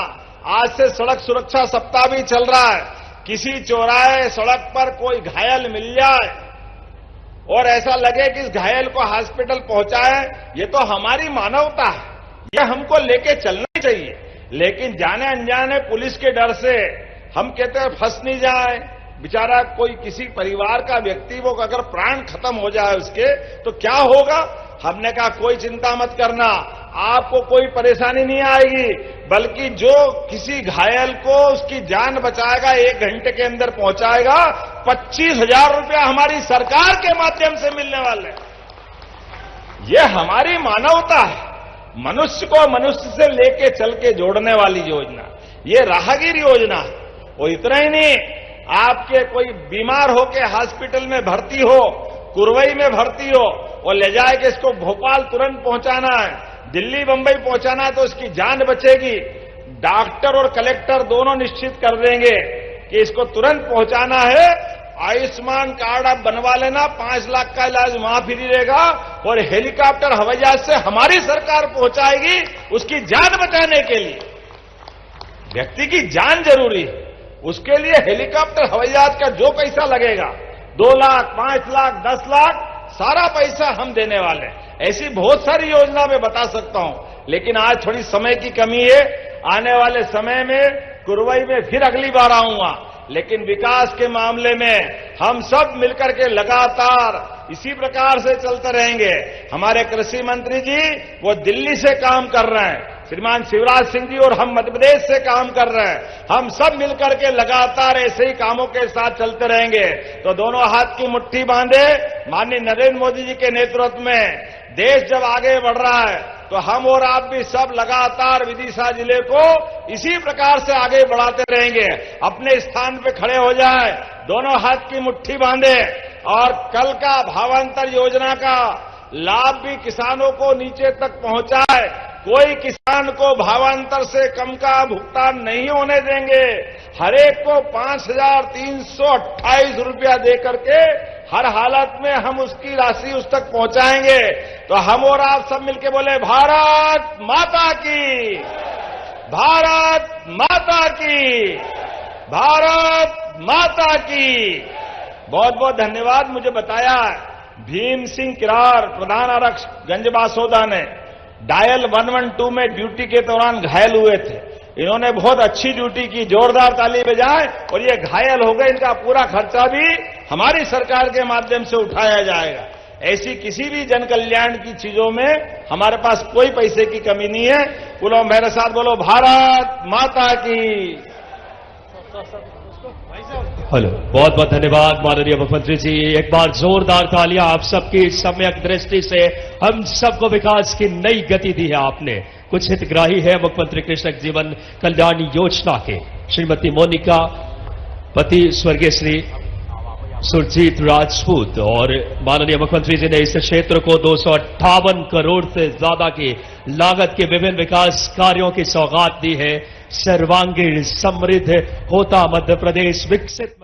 आज से सड़क सुरक्षा सप्ताह भी चल रहा है। किसी चौराहे सड़क पर कोई घायल मिल जाए और ऐसा लगे कि इस घायल को हॉस्पिटल पहुंचाए, ये तो हमारी मानवता है, ये हमको लेके चलना चाहिए। लेकिन जाने अनजाने पुलिस के डर से हम कहते हैं फंस नहीं जाए, बेचारा कोई किसी परिवार का व्यक्ति वो अगर प्राण खत्म हो जाए उसके तो क्या होगा। हमने कहा कोई चिंता मत करना, आपको कोई परेशानी नहीं आएगी, बल्कि जो किसी घायल को उसकी जान बचाएगा 1 घंटे के अंदर पहुंचाएगा, 25,000 रुपया हमारी सरकार के माध्यम से मिलने वाले हैं। ये हमारी मानवता है, मनुष्य को मनुष्य से लेके चल के जोड़ने वाली योजना, ये राहगीर योजना है। वो इतना ही नहीं, आपके कोई बीमार होके हॉस्पिटल में भर्ती हो, कुरवई में भर्ती हो, वो ले जाए कि इसको भोपाल तुरंत पहुंचाना है, दिल्ली बंबई पहुंचाना है तो उसकी जान बचेगी। डॉक्टर और कलेक्टर दोनों निश्चित कर देंगे कि इसको तुरंत पहुंचाना है। आयुष्मान कार्ड आप बनवा लेना, 5 लाख का इलाज वहां फ्री रहेगा और हेलीकॉप्टर हवाई जहाज से हमारी सरकार पहुंचाएगी उसकी जान बचाने के लिए। व्यक्ति की जान जरूरी है, उसके लिए हेलीकॉप्टर हवाई जहाज का जो पैसा लगेगा, 2 लाख, 5 लाख, 10 लाख, सारा पैसा हम देने वाले हैं। ऐसी बहुत सारी योजना मैं बता सकता हूं, लेकिन आज थोड़ी समय की कमी है। आने वाले समय में कुरवई में फिर अगली बार आऊंगा, लेकिन विकास के मामले में हम सब मिलकर के लगातार इसी प्रकार से चलते रहेंगे। हमारे कृषि मंत्री जी वो दिल्ली से काम कर रहे हैं, श्रीमान शिवराज सिंह जी, और हम मध्य प्रदेश से काम कर रहे हैं। हम सब मिलकर के लगातार ऐसे ही कामों के साथ चलते रहेंगे। तो दोनों हाथ की मुट्ठी बांधे, माननीय नरेंद्र मोदी जी के नेतृत्व में देश जब आगे बढ़ रहा है तो हम और आप भी सब लगातार विदिशा जिले को इसी प्रकार से आगे बढ़ाते रहेंगे। अपने स्थान पे खड़े हो जाए, दोनों हाथ की मुट्ठी बांधे और कल का भावांतर योजना का लाभ भी किसानों को नीचे तक पहुंचाए। कोई किसान को भावांतर से कम का भुगतान नहीं होने देंगे। हर एक को 5,328 रुपया दे करके हर हालत में हम उसकी राशि उस तक पहुंचाएंगे। तो हम और आप सब मिलकर बोले भारत माता की, भारत माता की, भारत माता की। बहुत बहुत धन्यवाद। मुझे बताया भीम सिंह किरार, प्रधान आरक्षक गंजबासौदा ने डायल 112 में ड्यूटी के दौरान घायल हुए थे। इन्होंने बहुत अच्छी ड्यूटी की, जोरदार ताली बजाएं। और ये घायल हो गए, इनका पूरा खर्चा भी हमारी सरकार के माध्यम से उठाया जाएगा। ऐसी किसी भी जन कल्याण की चीजों में हमारे पास कोई पैसे की कमी नहीं है। बोलो मेरे साथ, बोलो भारत माता की। हेलो, बहुत बहुत धन्यवाद माननीय मुख्यमंत्री जी। एक बार जोरदार तालियां आप सबकी सम्यक दृष्टि से हम सबको विकास की नई गति दी है आपने। कुछ हितग्राही है मुख्यमंत्री कृषक जीवन कल्याण योजना के, श्रीमती मोनिका, पति स्वर्गीय श्री सुरजीत राजपूत, और माननीय मुख्यमंत्री जी ने इस क्षेत्र को 258 करोड़ से ज्यादा की लागत के विभिन्न विकास कार्यों की सौगात दी है। सर्वांगीण समृद्ध होता मध्य प्रदेश, विकसित